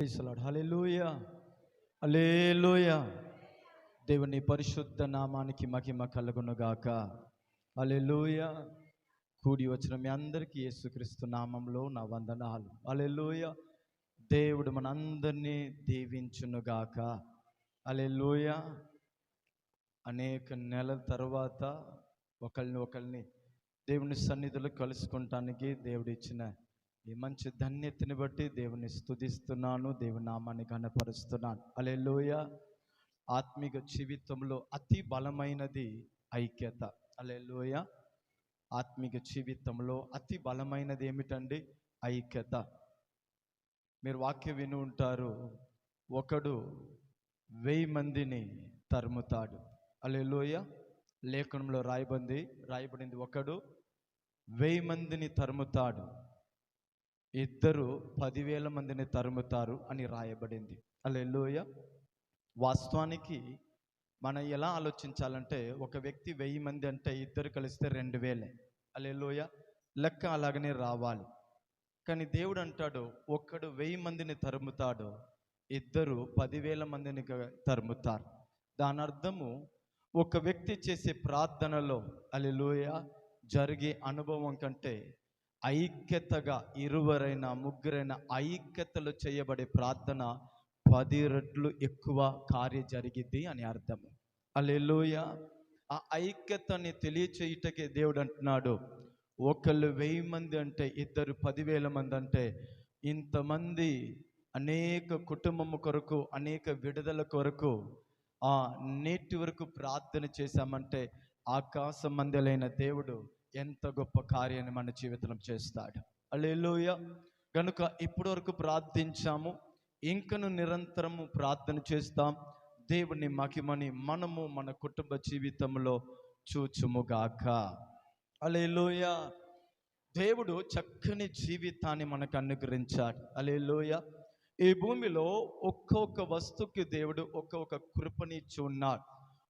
హల్లెలూయా, హల్లెలూయా. దేవుని పరిశుద్ధ నామానికి మహిమ కలుగునుగాక. హల్లెలూయా. కూడి వచ్చిన మీ అందరికీ యేసుక్రీస్తు నామంలో నా వందనాలు. హల్లెలూయా. దేవుడు మనందరినీ దీవించునుగాక. హల్లెలూయా. అనేక నెలల తర్వాత ఒకరిని దేవుని సన్నిధిలో కలుసుకుంటానికి దేవుడు ఇచ్చిన ఈ మంచి ధన్యతని బట్టి దేవుని స్తుతిస్తున్నాను, దేవుని నామాన్ని ఘనపరుస్తున్నాను. హల్లెలూయా. ఆత్మీయ జీవితంలో అతి బలమైనది ఐక్యత. హల్లెలూయా. ఆత్మీయ జీవితంలో అతి బలమైనది ఏమిటండి? ఐక్యత. మీరు వాక్యం విని ఉంటారు, ఒకడు 1000 మందిని తరుముతాడు. హల్లెలూయా. లేఖనంలో రాయబడింది ఒకడు 1000 మందిని తరుముతాడు, ఇద్దరు 10,000 మందిని తరుముతారు అని రాయబడింది. హల్లెలూయా. వాస్తవానికి మనం ఎలా ఆలోచించాలంటే, ఒక వ్యక్తి 1000 మంది అంటే ఇద్దరు కలిస్తే 2000. హల్లెలూయా. లెక్క అలాగనే రావాలి. కానీ దేవుడు అంటాడు, ఒక్కడు 1000 మందిని తరుముతాడు, ఇద్దరు 10,000 మందిని తరుముతారు. దాని అర్థము, ఒక వ్యక్తి చేసే ప్రార్థనలో హల్లెలూయా జరిగే అనుభవం కంటే ఐక్యతగా ఇరువరైనా ముగ్గురైనా ఐక్యతలు చేయబడే ప్రార్థన 10 రెట్లు ఎక్కువ కార్యం జరిగిద్ది అని అర్థం. హల్లెలూయా. ఆ ఐక్యతని తెలియచేయుటకే దేవుడు అంటున్నాడు, ఒకళ్ళు 1000 మంది అంటే ఇద్దరు 10,000 మంది అంటే ఇంతమంది అనేక కుటుంబం కొరకు, అనేక విడుదల కొరకు నేటి వరకు ప్రార్థన చేశామంటే ఆకాశ మందలైన దేవుడు ఎంత గొప్ప కార్యాన్ని మన జీవితంలో చేస్తాడు. హల్లెలూయా. కనుక ఇప్పటి వరకు ప్రార్థించాము, ఇంకను నిరంతరము ప్రార్థన చేస్తాం. దేవుని మహిమని మనము మన కుటుంబ జీవితంలో చూచుముగాక. హల్లెలూయా. దేవుడు చక్కని జీవితాన్ని మనకు అనుగ్రహించాడు. హల్లెలూయా. ఈ భూమిలో ఒక్కొక్క వస్తువుకి దేవుడు ఒక్కొక్క కృపనిచ్చి ఉన్నాడు.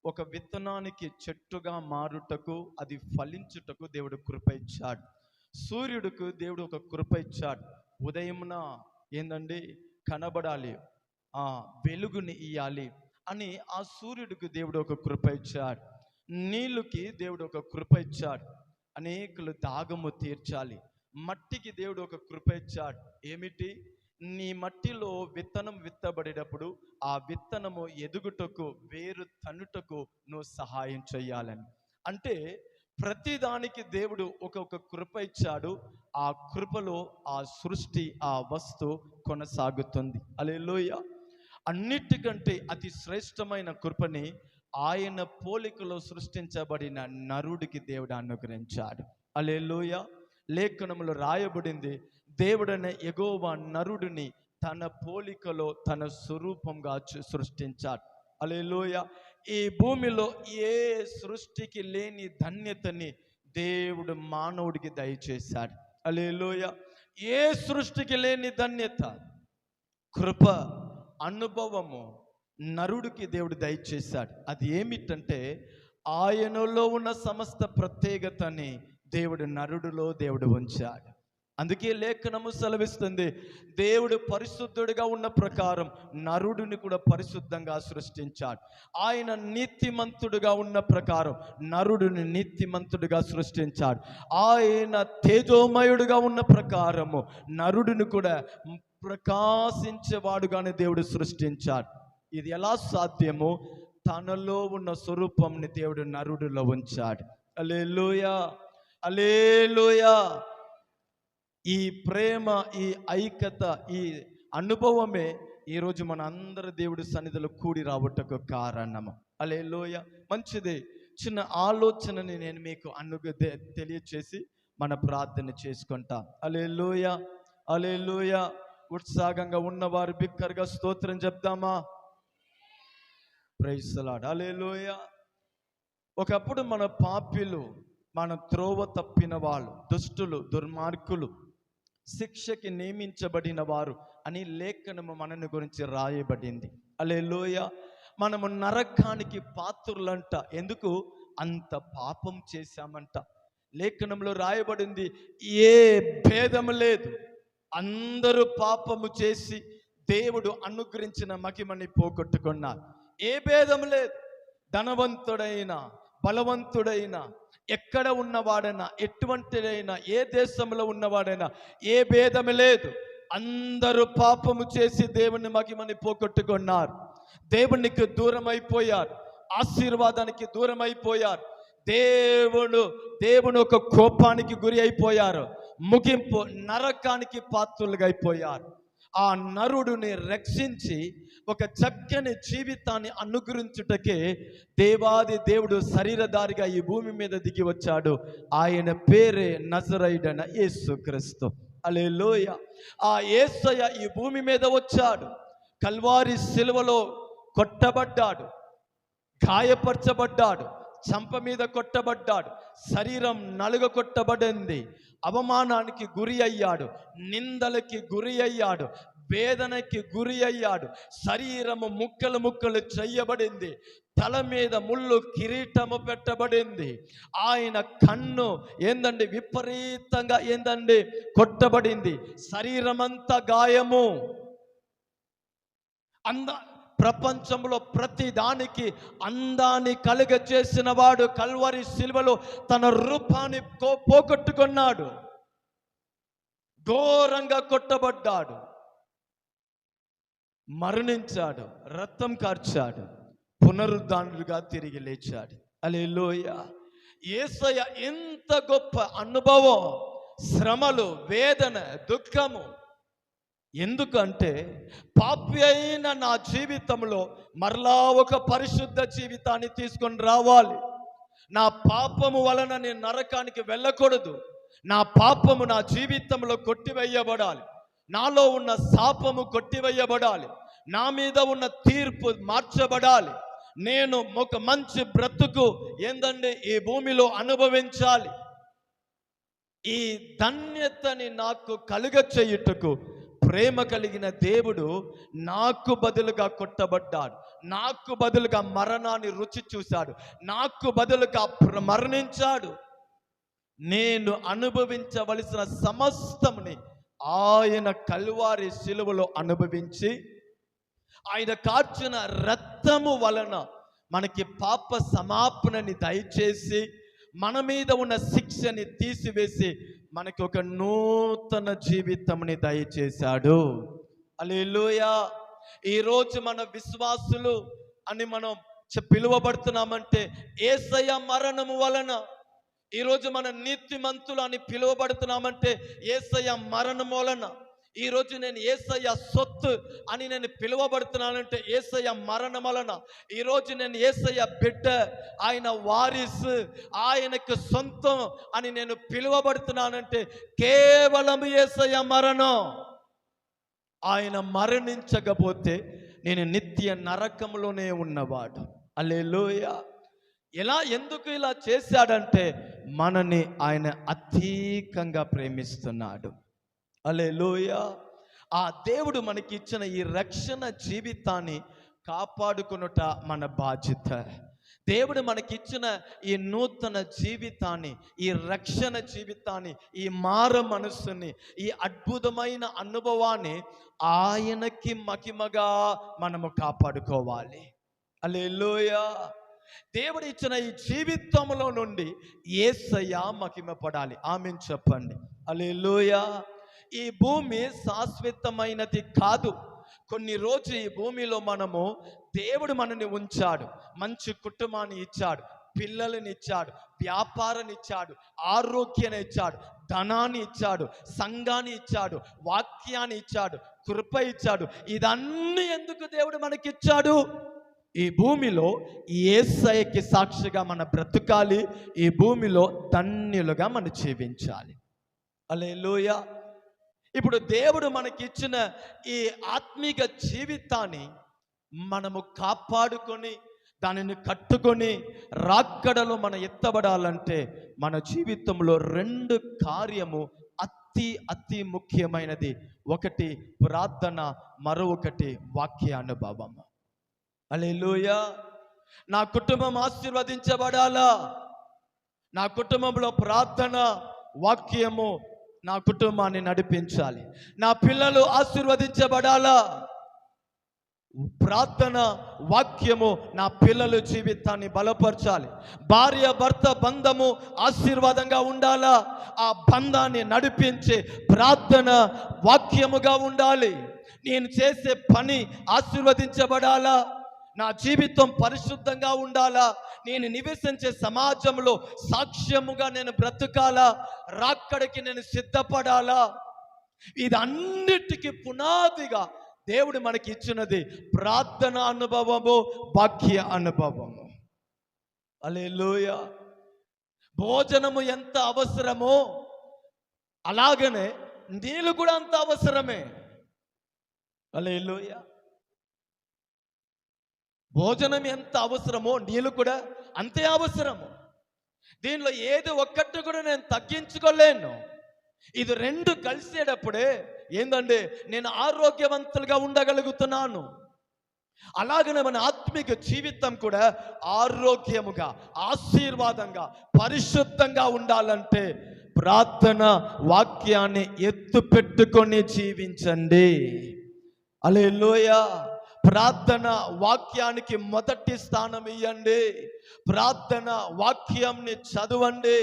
ఒక విత్తనానికి చెట్టుగా మారుటకు, అది ఫలించుటకు దేవుడు కృప ఇచ్చాడు. సూర్యుడికి దేవుడు ఒక కృప ఇచ్చాడు. ఉదయమున ఏందండి కనబడాలి, వెలుగుని ఇయ్యాలి అని ఆ సూర్యుడికి దేవుడు ఒక కృప ఇచ్చాడు. నీళ్ళకి దేవుడు ఒక కృప ఇచ్చాడు, అనేకులు దాగము తీర్చాలి. మట్టికి దేవుడు ఒక కృప ఇచ్చాడు. ఏమిటి? నీ మట్టిలో విత్తనం విత్తబడేటప్పుడు ఆ విత్తనము ఎదుగుటకు, వేరు తన్నుటకు నువ్వు సహాయం చేయాలని. అంటే ప్రతిదానికి దేవుడు ఒక్కొక్క కృప ఇచ్చాడు. ఆ కృపలో ఆ సృష్టి, ఆ వస్తువు కొనసాగుతుంది. హల్లెలూయా. అన్నిటికంటే అతి శ్రేష్టమైన కృపని ఆయన పోలికలో సృష్టించబడిన నరుడికి దేవుడు అనుగ్రహించాడు. హల్లెలూయా. లేఖనములో రాయబడింది, దేవుడనే యెహోవా నరుడిని తన పోలికలో తన స్వరూపంగా సృష్టించాడు. హల్లెలూయా. ఈ భూమిలో ఏ సృష్టికి లేని ధన్యతని దేవుడు మానవుడికి దయచేశాడు. హల్లెలూయా. ఏ సృష్టికి లేని ధన్యత, కృప, అనుభవము నరుడికి దేవుడు దయచేశాడు. అది ఏమిటంటే, ఆయనలో ఉన్న సమస్త ప్రత్యేకతని దేవుడు నరుడిలో దేవుడు ఉంచాడు. అందుకే లేఖనము సెలవిస్తుంది, దేవుడు పరిశుద్ధుడిగా ఉన్న ప్రకారం నరుడిని కూడా పరిశుద్ధంగా సృష్టించాడు. ఆయన నీతిమంతుడిగా ఉన్న ప్రకారం నరుడిని నీతిమంతుడిగా సృష్టించాడు. ఆయన తేజోమయుడిగా ఉన్న ప్రకారము నరుడిని కూడా ప్రకాశించేవాడుగానే దేవుడు సృష్టించాడు. ఇది ఎలా సాధ్యమో, తనలో ఉన్న స్వరూపంని దేవుడు నరుడిలో ఉంచాడు. హల్లెలూయా, హల్లెలూయా. ఈ ప్రేమ, ఈ ఐక్యత, ఈ అనుభవమే ఈరోజు మన అందరి దేవుడి సన్నిధిలో కూడి రావటకు కారణము. హల్లెలూయా. మంచిది. చిన్న ఆలోచనని నేను మీకు తెలియచేసి మన ప్రార్థన చేసుకుంటాం. హల్లెలూయా, హల్లెలూయా. ఉత్సాహంగా ఉన్నవారు బిక్కరగా స్తోత్రం చెప్తామా? Praise the lord. హల్లెలూయా. ఒకప్పుడు మన పాపిలు, మన త్రోవ తప్పిన వాళ్ళు, దుష్టులు, దుర్మార్గులు, శిక్షకి నియమించబడిన వారు అని లేఖనము మనని గురించి రాయబడింది. హల్లెలూయా. మనము నరకానికి పాత్రులంట. ఎందుకు? అంత పాపం చేశామంట. లేఖనంలో రాయబడింది, ఏ భేదము లేదు, అందరూ పాపము చేసి దేవుడు అనుగ్రహించిన మహిమని పోగొట్టుకున్నారు. ఏ భేదం లేదు. ధనవంతుడైనా బలవంతుడైనా ఎక్కడ ఉన్నవాడైనా ఎటువంటిదైనా ఏ దేశంలో ఉన్నవాడైనా ఏ భేదము లేదు. అందరూ పాపము చేసి దేవుని మహిమని పోగొట్టుకున్నారు. దేవునికి దూరం అయిపోయారు. ఆశీర్వాదానికి దూరం అయిపోయారు. దేవుని ఒక కోపానికి గురి అయిపోయారు. ముగింపు నరకానికి పాత్రులుగా అయిపోయారు. ఆ నరుడిని రక్షించి ఒక చక్కని జీవితాన్ని అనుగ్రహించుటకే దేవాది దేవుడు శరీరధారిగా ఈ భూమి మీద దిగి వచ్చాడు. ఆయన పేరే నజరేయుడైన యేసుక్రీస్తు. హల్లెలూయా. ఆ యేసయ్య ఈ భూమి మీద వచ్చాడు. కల్వారి సిలువలో కొట్టబడ్డాడు, గాయపరచబడ్డాడు, చంప మీద కొట్టబడ్డాడు, శరీరం నలుగ కొట్టబడింది, అవమానానికి గురి అయ్యాడు, నిందలకి గురి అయ్యాడు, వేదనకి గురి అయ్యాడు, శరీరము ముక్కలు ముక్కలు చెయ్యబడింది, తల మీద ముళ్ళు కిరీటము పెట్టబడింది, ఆయన కన్ను విపరీతంగా కొట్టబడింది, శరీరమంతా గాయము. ప్రపంచంలో ప్రతి దానికి అందాన్ని కలుగ చేసిన వాడు కల్వరి సిలువలో తన రూపాన్ని పోగొట్టుకున్నాడు. ఘోరంగా కొట్టబడ్డాడు, మరణించాడు, రక్తం కార్చాడు, పునరుద్ధానుడుగా తిరిగి లేచాడు. హల్లెలూయా. యేసయ్య ఎంత గొప్ప అనుభవం, శ్రమలు, వేదన, దుఃఖము. ఎందుకంటే పాపి అయిన నా జీవితంలో మరలా ఒక పరిశుద్ధ జీవితాన్ని తీసుకొని రావాలి. నా పాపము వలన నేను నరకానికి వెళ్ళకూడదు. నా పాపము నా జీవితంలో కొట్టివేయబడాలి. నాలో ఉన్న శాపము కొట్టివేయబడాలి. నా మీద ఉన్న తీర్పు మార్చబడాలి. నేను ఒక మంచి బ్రతుకు ఈ భూమిలో అనుభవించాలి. ఈ ధన్యతని నాకు కలుగ చేయుటకు ప్రేమ కలిగిన దేవుడు నాకు బదులుగా కొట్టబడ్డాడు, నాకు బదులుగా మరణాన్ని రుచి చూశాడు, నాకు బదులుగా మరణించాడు. నేను అనుభవించవలసిన సమస్తముని ఆయన కల్వారి సిలువలో అనుభవించి ఆయన కార్చిన రక్తము వలన మనకి పాప సమాపణని దయచేసి మన మీద ఉన్న శిక్షని తీసివేసి మనకి ఒక నూతన జీవితంని దయచేశాడు. హల్లెలూయా. ఈరోజు మన విశ్వాసులు అని మనం పిలువబడుతున్నామంటే యేసయ్య మరణము వలన. ఈరోజు మన నీతిమంతులు అని పిలువబడుతున్నామంటే యేసయ్య మరణం వలన. ఈరోజు నేను యేసయ్య సొత్తు అని నేను పిలువబడుతున్నానంటే యేసయ్య మరణం వలన. ఈరోజు నేను యేసయ్య బిడ్డ, ఆయన వారిసు, ఆయనకు సొంతం అని నేను పిలువబడుతున్నానంటే కేవలం యేసయ్య మరణం. ఆయన మరణించకపోతే నేను నిత్య నరకంలోనే ఉన్నవాడు. హల్లెలూయా. ఎందుకు ఇలా చేశాడంటే మనని ఆయన అధికంగా ప్రేమిస్తున్నాడు. హల్లెలూయా. ఆ దేవుడు మనకి ఇచ్చిన ఈ రక్షణ జీవితాన్ని కాపాడుకొనుట మన బాధ్యత. దేవుడు మనకిచ్చిన ఈ నూతన జీవితాన్ని, ఈ రక్షణ జీవితాన్ని, ఈ మారు మనస్సుని, ఈ అద్భుతమైన అనుభవాన్ని ఆయనకి మహిమగా మనము కాపాడుకోవాలి. హల్లెలూయా. దేవుడు ఇచ్చిన ఈ జీవితంలో నుండి యేసయ్య మహిమపడాలి. ఆమేన్ చెప్పండి. హల్లెలూయా. ఈ భూమి శాశ్వతమైనది కాదు. కొన్ని రోజులు ఈ భూమిలో దేవుడు మనని ఉంచాడు, మంచి కుటుంబాన్ని ఇచ్చాడు, పిల్లలని ఇచ్చాడు, వ్యాపారాన్ని ఇచ్చాడు, ఆరోగ్యాన్ని ఇచ్చాడు, ధనాన్ని ఇచ్చాడు, సంఘాన్ని ఇచ్చాడు, వాక్యాన్ని ఇచ్చాడు, కృప ఇచ్చాడు. ఇదన్నీ ఎందుకు దేవుడు మనకిచ్చాడు? ఈ భూమిలో యేసయ్యకి సాక్షిగా మన బ్రతుకాలి. ఈ భూమిలో ధన్యులుగా మనం జీవించాలి. హల్లెలూయా. ఇప్పుడు దేవుడు మనకిచ్చిన ఈ ఆత్మీయ జీవితాన్ని మనము కాపాడుకొని దానిని కట్టుకొని రాక్కడలో మనం ఎత్తబడాలంటే మన జీవితంలో 2 కార్యము అతి ముఖ్యమైనది. ఒకటి ప్రార్థన, మరొకటి వాక్యానుభవం. హల్లెలూయా. నా కుటుంబం ఆశీర్వదించబడాలా? నా కుటుంబంలో ప్రార్థన, వాక్యము నా కుటుంబాన్ని నడిపించాలి. నా పిల్లలు ఆశీర్వదించబడాలా? ప్రార్థన వాక్యము నా పిల్లల జీవితాన్ని బలపరచాలి. భార్య భర్త బంధము ఆశీర్వాదంగా ఉండాలా, ఆ బంధాన్ని నడిపించే ప్రార్థన వాక్యముగా ఉండాలి. నేను చేసే పని ఆశీర్వదించబడాలా, నా జీవితం పరిశుద్ధంగా ఉండాలా, నేను నివసించే సమాజంలో సాక్ష్యముగా నేను బ్రతకాలా, రాక్కడికి నేను సిద్ధపడాలా. ఇదన్నిటికీ పునాదిగా దేవుడు మనకి ఇచ్చినది ప్రార్థన అనుభవము, వాక్య అనుభవము. హల్లెలూయా. భోజనము ఎంత అవసరమో అలాగనే నీళ్ళు కూడా అంత అవసరమే. హల్లెలూయా. భోజనం ఎంత అవసరమో నీళ్ళు కూడా అంతే అవసరము. దీనిలో ఏది ఒక్కటి కూడా నేను తగ్గించుకోలేను. ఇది రెండు కలిసేటప్పుడే ఏందంటే నేను ఆరోగ్యవంతులుగా ఉండగలుగుతున్నాను. అలాగనే మన ఆత్మిక జీవితం కూడా ఆరోగ్యముగా, ఆశీర్వాదంగా, పరిశుద్ధంగా ఉండాలంటే ప్రార్థన వాక్యాన్ని ఎత్తు పెట్టుకొని జీవించండి. హల్లెలూయా. ప్రార్థన వాక్యానికి మొదటి స్థానం ఇవ్వండి. ప్రార్థన వాక్యంని చదవండి.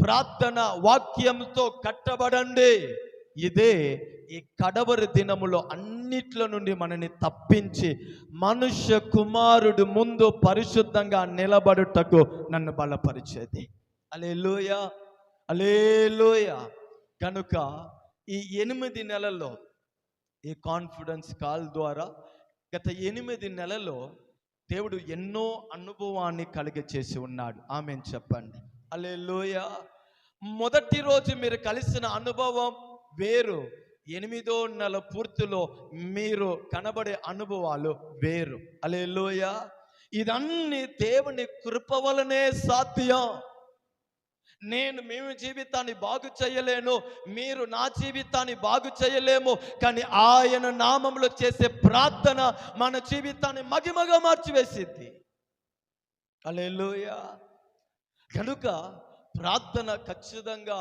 ప్రార్థన వాక్యంతో కట్టబడండి. ఇదే ఈ కడవరి దినములో అన్నిట్లో నుండి మనని తప్పించి మనుష్య కుమారుడు ముందు పరిశుద్ధంగా నిలబడుటకు నన్ను బలపరిచేది. హల్లెలూయా, హల్లెలూయా. కనుక ఈ 8 నెలల్లో ఈ కాన్ఫిడెన్స్ కాల్ ద్వారా గత 8 నెలల్లో దేవుడు ఎన్నో అనుభవాన్ని కలిగచేసి ఉన్నాడు. ఆమేన్ చెప్పండి. హల్లెలూయా. మొదటి రోజు మీరు కలిసిన అనుభవం వేరు, 8వ నెల పూర్తిలో మీరు కనబడే అనుభవాలు వేరు. హల్లెలూయా. ఇదన్నీ దేవుని కృప వలనే సాధ్యం. మేము జీవితాన్ని బాగు చేయలేను, మీరు నా జీవితాన్ని బాగు చేయలేము. కానీ ఆయన నామంలో చేసే ప్రార్థన మన జీవితాన్ని మగిమగా మార్చివేసింది. హల్లెలూయా. కనుక ప్రార్థన ఖచ్చితంగా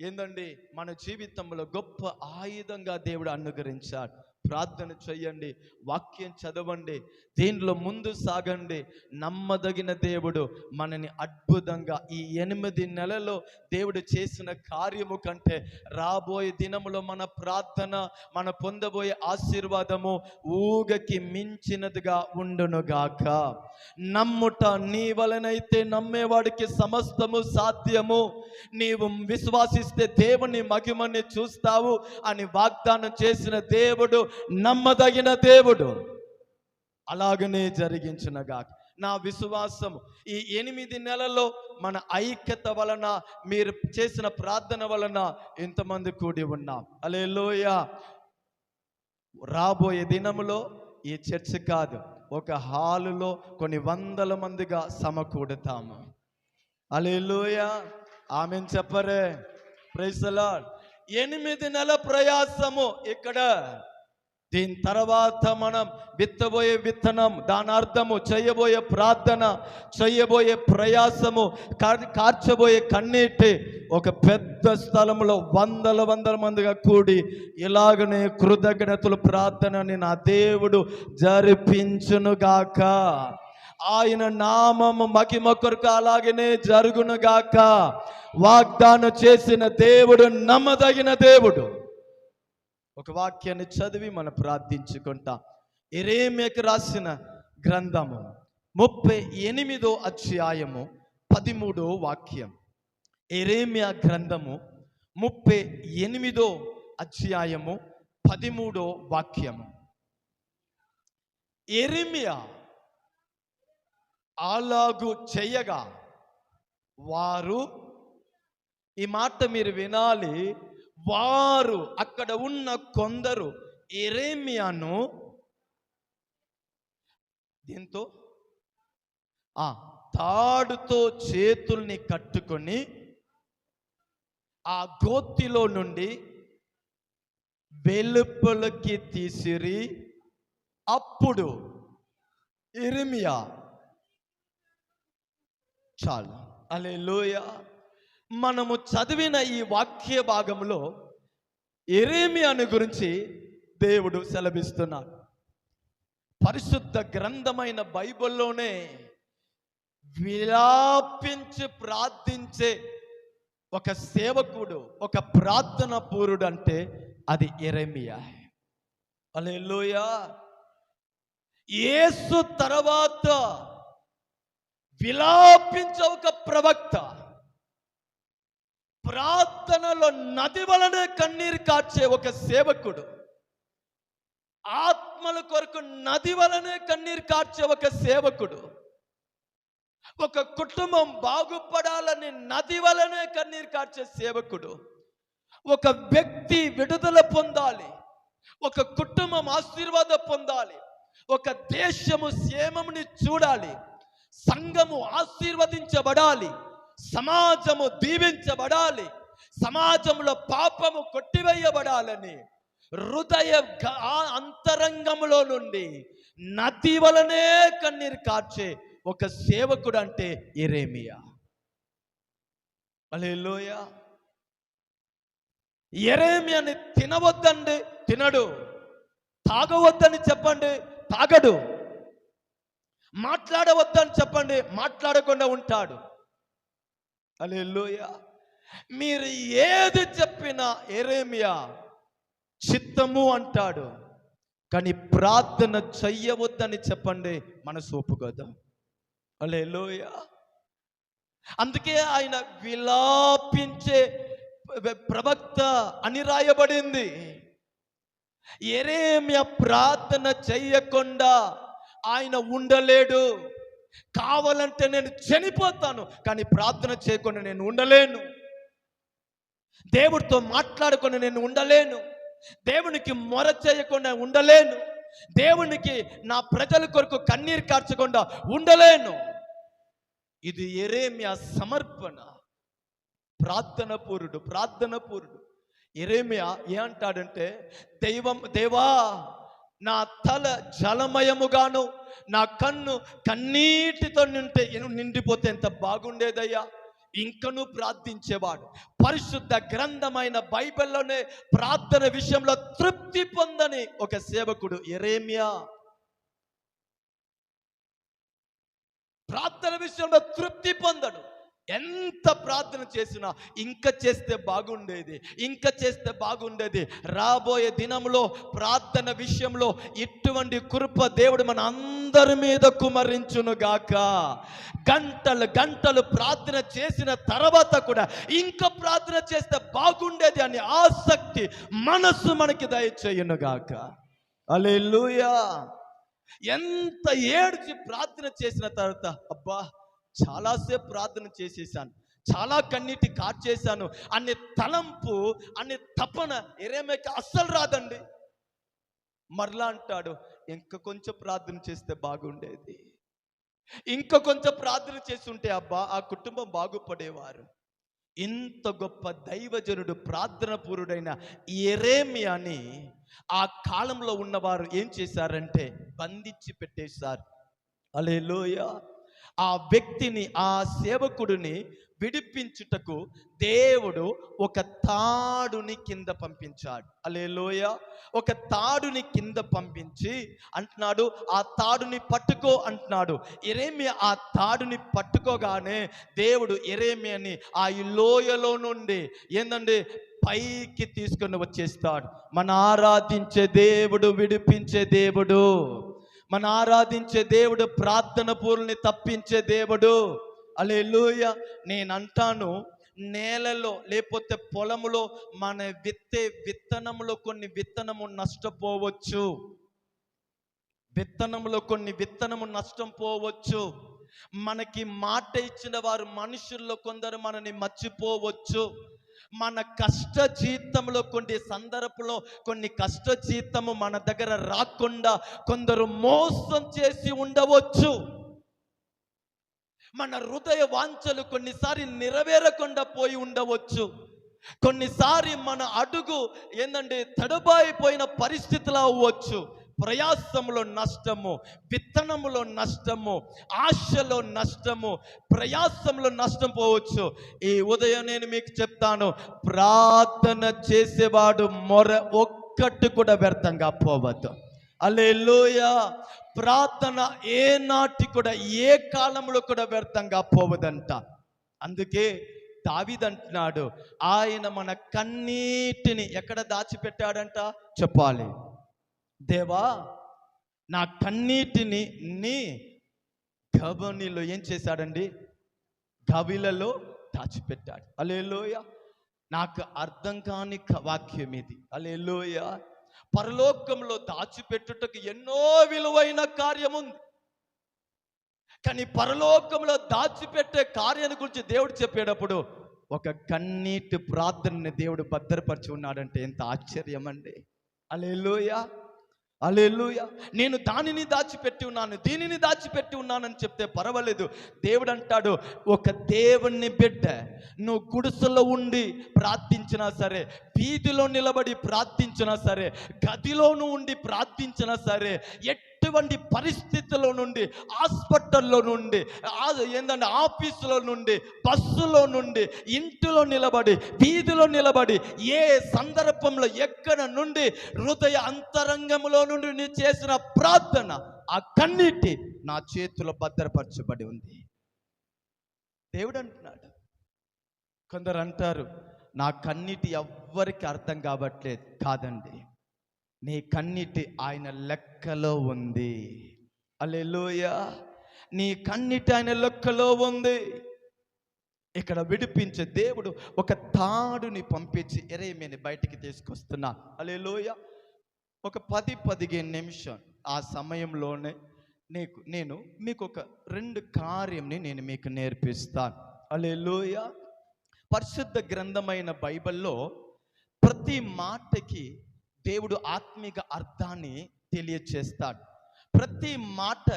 ఏందండి మన జీవితంలో గొప్ప ఆయుధంగా దేవుడు అనుగ్రహించాడు. ప్రార్థన చెయ్యండి, వాక్యం చదవండి, దీనిలో ముందు సాగండి. నమ్మదగిన దేవుడు మనని అద్భుతంగా ఈ 8 నెలల్లో దేవుడు చేసిన కార్యము కంటే రాబోయే దినములో మన ప్రార్థన, మన పొందబోయే ఆశీర్వాదము ఊగకి మించినదిగా ఉండునుగాక. నమ్ముట నీ వలనైతే నమ్మేవాడికి సమస్తము సాధ్యము. నీవు విశ్వాసిస్తే దేవుని మహిమని చూస్తావు అని వాగ్దానం చేసిన దేవుడు నమ్మదగిన దేవుడు. అలాగనే జరిగించునుగాక. నా విశ్వాసం ఈ 8 నెలల్లో మన ఐక్యత వలన, మీరు చేసిన ప్రార్థన వలన ఇంతమంది కూడి ఉన్నాం. హల్లెలూయా. రాబోయే దినములో ఈ చర్చ్ కాదు, ఒక హాలులో కొన్ని వందల మందిగా సమకూడతాము. హల్లెలూయా. ఆమేన్ చెప్పరే. Praise the lord. 8 నెలల ప్రయాసము ఇక్కడ. దీని తర్వాత మనం విత్తబోయే విత్తనం, దాని అర్థము చేయబోయే ప్రార్థన, చేయబోయే ప్రయాసము, కార్చబోయే కన్నీటి ఒక పెద్ద స్థలంలో వందల మందిగా కూడి ఇలాగనే కృతజ్ఞతలు ప్రార్థనని నా దేవుడు జరిపించునుగాక. ఆయన నామము మహిమ కొరకు అలాగనే జరుగునుగాక. వాగ్దానం చేసిన దేవుడు నమ్మదగిన దేవుడు. ఒక వాక్యాన్ని చదివి మనం ప్రార్థించుకుంటాం. యెరెమీయాకు రాసిన గ్రంథము 38వ అధ్యాయము 13వ వాక్యం. యెరెమీయా గ్రంథము 38వ అధ్యాయము 13వ వాక్యము. యెరెమీయా అలాగు చేయగా వారు, ఈ మాట మీరు వినాలి, వారు అక్కడ ఉన్న కొందరు యెరెమీయాను దీంతో తాడుతో చేతుల్ని కట్టుకొని ఆ గోతిలో నుండి వెలుపలికి తీసిరి. అప్పుడు యెరెమీయా, చాలు. హల్లెలూయా. మనము చదివిన ఈ వాక్య భాగంలో యెరెమీయాను గురించి దేవుడు సెలవిస్తున్నాడు. పరిశుద్ధ గ్రంథమైన బైబిల్లోనే విలాపించి ప్రార్థించే ఒక సేవకుడు, ఒక ప్రార్థన పూరుడు అంటే అది యెరెమీయా. హల్లెలూయా. యేసు తర్వాత విలాపించే ఒక ప్రవక్త, ప్రార్థనలో నది వలనే కన్నీరు కార్చే ఒక సేవకుడు, ఆత్మల కొరకు నది వలనే కన్నీరు కార్చే ఒక సేవకుడు, ఒక కుటుంబం బాగుపడాలని నది వలనే కన్నీరు కార్చే సేవకుడు, ఒక వ్యక్తి విడుదల పొందాలి, ఒక కుటుంబం ఆశీర్వాదం పొందాలి, ఒక దేశము క్షేమముని చూడాలి, సంఘము ఆశీర్వదించబడాలి, సమాజము దీవించబడాలి, సమాజంలో పాపము కొట్టివేయబడాలని హృదయ అంతరంగములో నుండి నది వలనే కన్నీరు కార్చే ఒక సేవకుడు అంటే యెరెమీయా. హల్లెలూయా. యెరెమీయాని తినవద్దండి, తినడు. తాగవద్దని చెప్పండి, తాగడు. మాట్లాడవద్దని చెప్పండి, మాట్లాడకుండా ఉంటాడు. హల్లెలూయా. మీరు ఏది చెప్పినా యెరెమీయా చిత్తము అంటాడు, కానీ ప్రార్థన చెయ్యవద్దని చెప్పండి, మనసు ఒప్పుకోదు. హల్లెలూయా. అందుకే ఆయన విలాపించే ప్రవక్త అని రాయబడింది. యెరెమీయా ప్రార్థన చెయ్యకుండా ఆయన ఉండలేడు. కావాలంటే నేను చనిపోతాను, కానీ ప్రార్థన చేయకుండా నేను ఉండలేను. దేవుడితో మాట్లాడకుండా నేను ఉండలేను. దేవునికి మొర చేయకుండా ఉండలేను. దేవునికి నా ప్రజల కొరకు కన్నీరు కార్చకుండా ఉండలేను. ఇది యెరెమీయా సమర్పణ. ప్రార్థన పూరుడు. యెరెమీయా ఏమంటాడంటే, దేవా నా తల జలమయముగాను నా కన్ను కన్నీటితో నిండిపోతే ఎంత బాగుండేదయ్యా. ఇంకనూ ప్రార్థించేవాడు. పరిశుద్ధ గ్రంథమైన బైబిల్లోనే ప్రార్థన విషయంలో తృప్తి పొందని ఒక సేవకుడు యెరెమీయా. ప్రార్థన విషయంలో తృప్తి పొందడు. ఎంత ప్రార్థన చేసినా ఇంకా చేస్తే బాగుండేది. రాబోయే దినంలో ప్రార్థన విషయంలో ఇటువంటి కృప దేవుడు మన అందరి మీద కుమరించును గాక. గంటలు ప్రార్థన చేసిన తర్వాత కూడా ఇంకా ప్రార్థన చేస్తే బాగుండేది అని ఆసక్తి మనసు మనకి దయచేయును గాక. హల్లెలూయా. ఎంత ఏడ్చి ప్రార్థన చేసిన తర్వాత, అబ్బా చాలాసేపు ప్రార్థన చేసేసాను, చాలా కన్నీటి కార్చేశాను అనే తలంపు, అనే తపన యెరెమీయాకి అస్సలు రాదండి. మరలా అంటాడు, ఇంకా కొంచెం ప్రార్థన చేస్తే బాగుండేది, ఇంకా కొంచెం ప్రార్థన చేస్తుంటే అబ్బా ఆ కుటుంబం బాగుపడేవారు. ఇంత గొప్ప దైవజనుడు, ప్రార్థన పూరుడైన యెరెమీయాని ఆ కాలంలో ఉన్నవారు ఏం చేశారంటే బంధించి పెట్టేశారు. హల్లెలూయా. ఆ వ్యక్తిని, ఆ సేవకుడిని విడిపించుటకు దేవుడు ఒక తాడుని కింద పంపించాడు. హల్లెలూయా. ఒక తాడుని కింద పంపించి అంటున్నాడు, ఆ తాడుని పట్టుకో అంటున్నాడు. యెరెమీయా ఆ తాడుని పట్టుకోగానే దేవుడు యెరెమీయాని ఆ లోయలో నుండి ఏందండి పైకి తీసుకొని వచ్చేస్తాడు. మన ఆరాధించే దేవుడు విడిపించే దేవుడు. మన ఆరాధించే దేవుడు ప్రార్థన పూర్ణని తప్పించే దేవుడు. హల్లెలూయా. నేను అంటాను, నేలలో లేకపోతే పొలములో మన విత్తనములో కొన్ని విత్తనము నష్టపోవచ్చు. నష్టం పోవచ్చు. మనకి మాట ఇచ్చిన వారు మనుషుల్లో కొందరు మనని మర్చిపోవచ్చు. మన కష్ట జీతంలో కొన్ని సందర్భంలో కొన్ని కష్ట జీతము మన దగ్గర రాకుండా కొందరు మోసం చేసి ఉండవచ్చు. మన హృదయ వాంఛలు కొన్నిసారి నెరవేరకుండా పోయి ఉండవచ్చు. కొన్నిసారి మన అడుగు తడబాయిపోయిన పరిస్థితులు అవ్వచ్చు. ప్రయాసములో నష్టము, విత్తనములో నష్టము, ఆశలో నష్టము, ప్రయాసంలో నష్టం పోవచ్చు. ఈ ఉదయం నేను మీకు చెప్తాను, ప్రార్థన చేసేవాడు మొర ఒక్కటి కూడా వ్యర్థంగా పోవద్దు. హల్లెలూయా. ప్రార్థన ఏ నాటి కూడా, ఏ కాలంలో కూడా వ్యర్థంగా పోవదంట. అందుకే దావీదు అంటున్నాడు, ఆయన మన కన్నీటిని ఎక్కడ దాచిపెట్టాడంట చెప్పాలి. దేవా, నా కన్నీటిని నీ గవనిలో ఏం చేశాడండి? గవిలలో దాచిపెట్టాడు. హల్లెలూయా. నాకు అర్థం కాని వాక్యం ఇది. హల్లెలూయా. పరలోకంలో దాచిపెట్టుటకు ఎన్నో విలువైన కార్యం ఉంది. కానీ పరలోకంలో దాచిపెట్టే కార్యాన్ని గురించి దేవుడు చెప్పేటప్పుడు ఒక కన్నీటి ప్రార్థనని దేవుడు భద్రపరిచి ఉన్నాడంటే ఎంత ఆశ్చర్యం అండి. హల్లెలూయా. హల్లెలూయా. నేను దానిని దాచిపెట్టి ఉన్నాను, దీనిని దాచిపెట్టి ఉన్నానని చెప్తే పర్వాలేదు. దేవుడు అంటాడు, ఒక దేవుని బిడ్డ నువ్వు గుడిసెలో ఉండి ప్రార్థించినా సరే, వీధిలో నిలబడి ప్రార్థించినా సరే, గదిలోనూ ఉండి ప్రార్థించినా సరే, ఎటువంటి పరిస్థితుల్లో నుండి, హాస్పిటల్లో నుండి, ఏంటంటే ఆఫీసులో నుండి, బస్సులో నుండి, ఇంటిలో నిలబడి, వీధిలో నిలబడి, ఏ సందర్భంలో ఎక్కడ నుండి హృదయ అంతరంగంలో నుండి నీ చేసిన ప్రార్థన, ఆ కన్నీటి నా చేతిలో భద్రపరచబడి ఉంది. దేవుడు అంటున్నాడు. కొందరు అంటారు, నా కన్నీటి ఎవ్వరికి అర్థం కావట్లేదు. కాదండి, నీ కన్నీటి ఆయన లెక్కలో ఉంది. హల్లెలూయా. నీ కన్నీటి ఆయన లెక్కలో ఉంది. ఇక్కడ విడిపించే దేవుడు ఒక తాడుని పంపించి యెరెమీయాని బయటికి తీసుకొస్తున్నా. హల్లెలూయా. ఒక 10-15 నిమిషం ఆ సమయంలోనే నేను మీకు ఒక 2 కార్యంని నేను మీకు నేర్పిస్తాను. హల్లెలూయా. పరిశుద్ధ గ్రంథమైన బైబిల్లో ప్రతి మాటకి దేవుడు ఆత్మీక అర్థాన్ని తెలియచేస్తాడు. ప్రతి మాట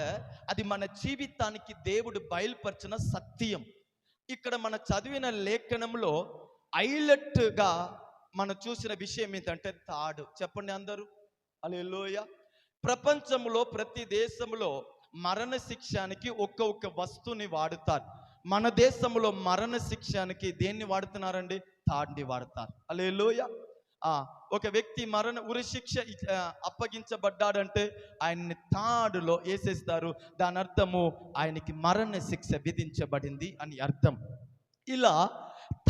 అది మన జీవితానికి దేవుడు బయలుపరిచిన సత్యం. ఇక్కడ మన చదివిన లేఖనంలో హైలైట్గా మనం చూసిన విషయం ఏంటంటే తాడు. చెప్పండి అందరూ. హల్లెలూయా. ప్రపంచంలో ప్రతి దేశంలో మరణ శిక్షానికి ఒక్కొక్క వస్తువుని వాడుతారు. మన దేశంలో మరణ శిక్షానికి దేన్ని వాడుతున్నారండి? తాడుని వాడతారు. హల్లెలూయా. ఒక వ్యక్తి ఉరి శిక్ష అప్పగించబడ్డాడంటే ఆయన్ని తాడులో వేసేస్తారు. దాని అర్థము ఆయనకి మరణ శిక్ష విధించబడింది అని అర్థం. ఇలా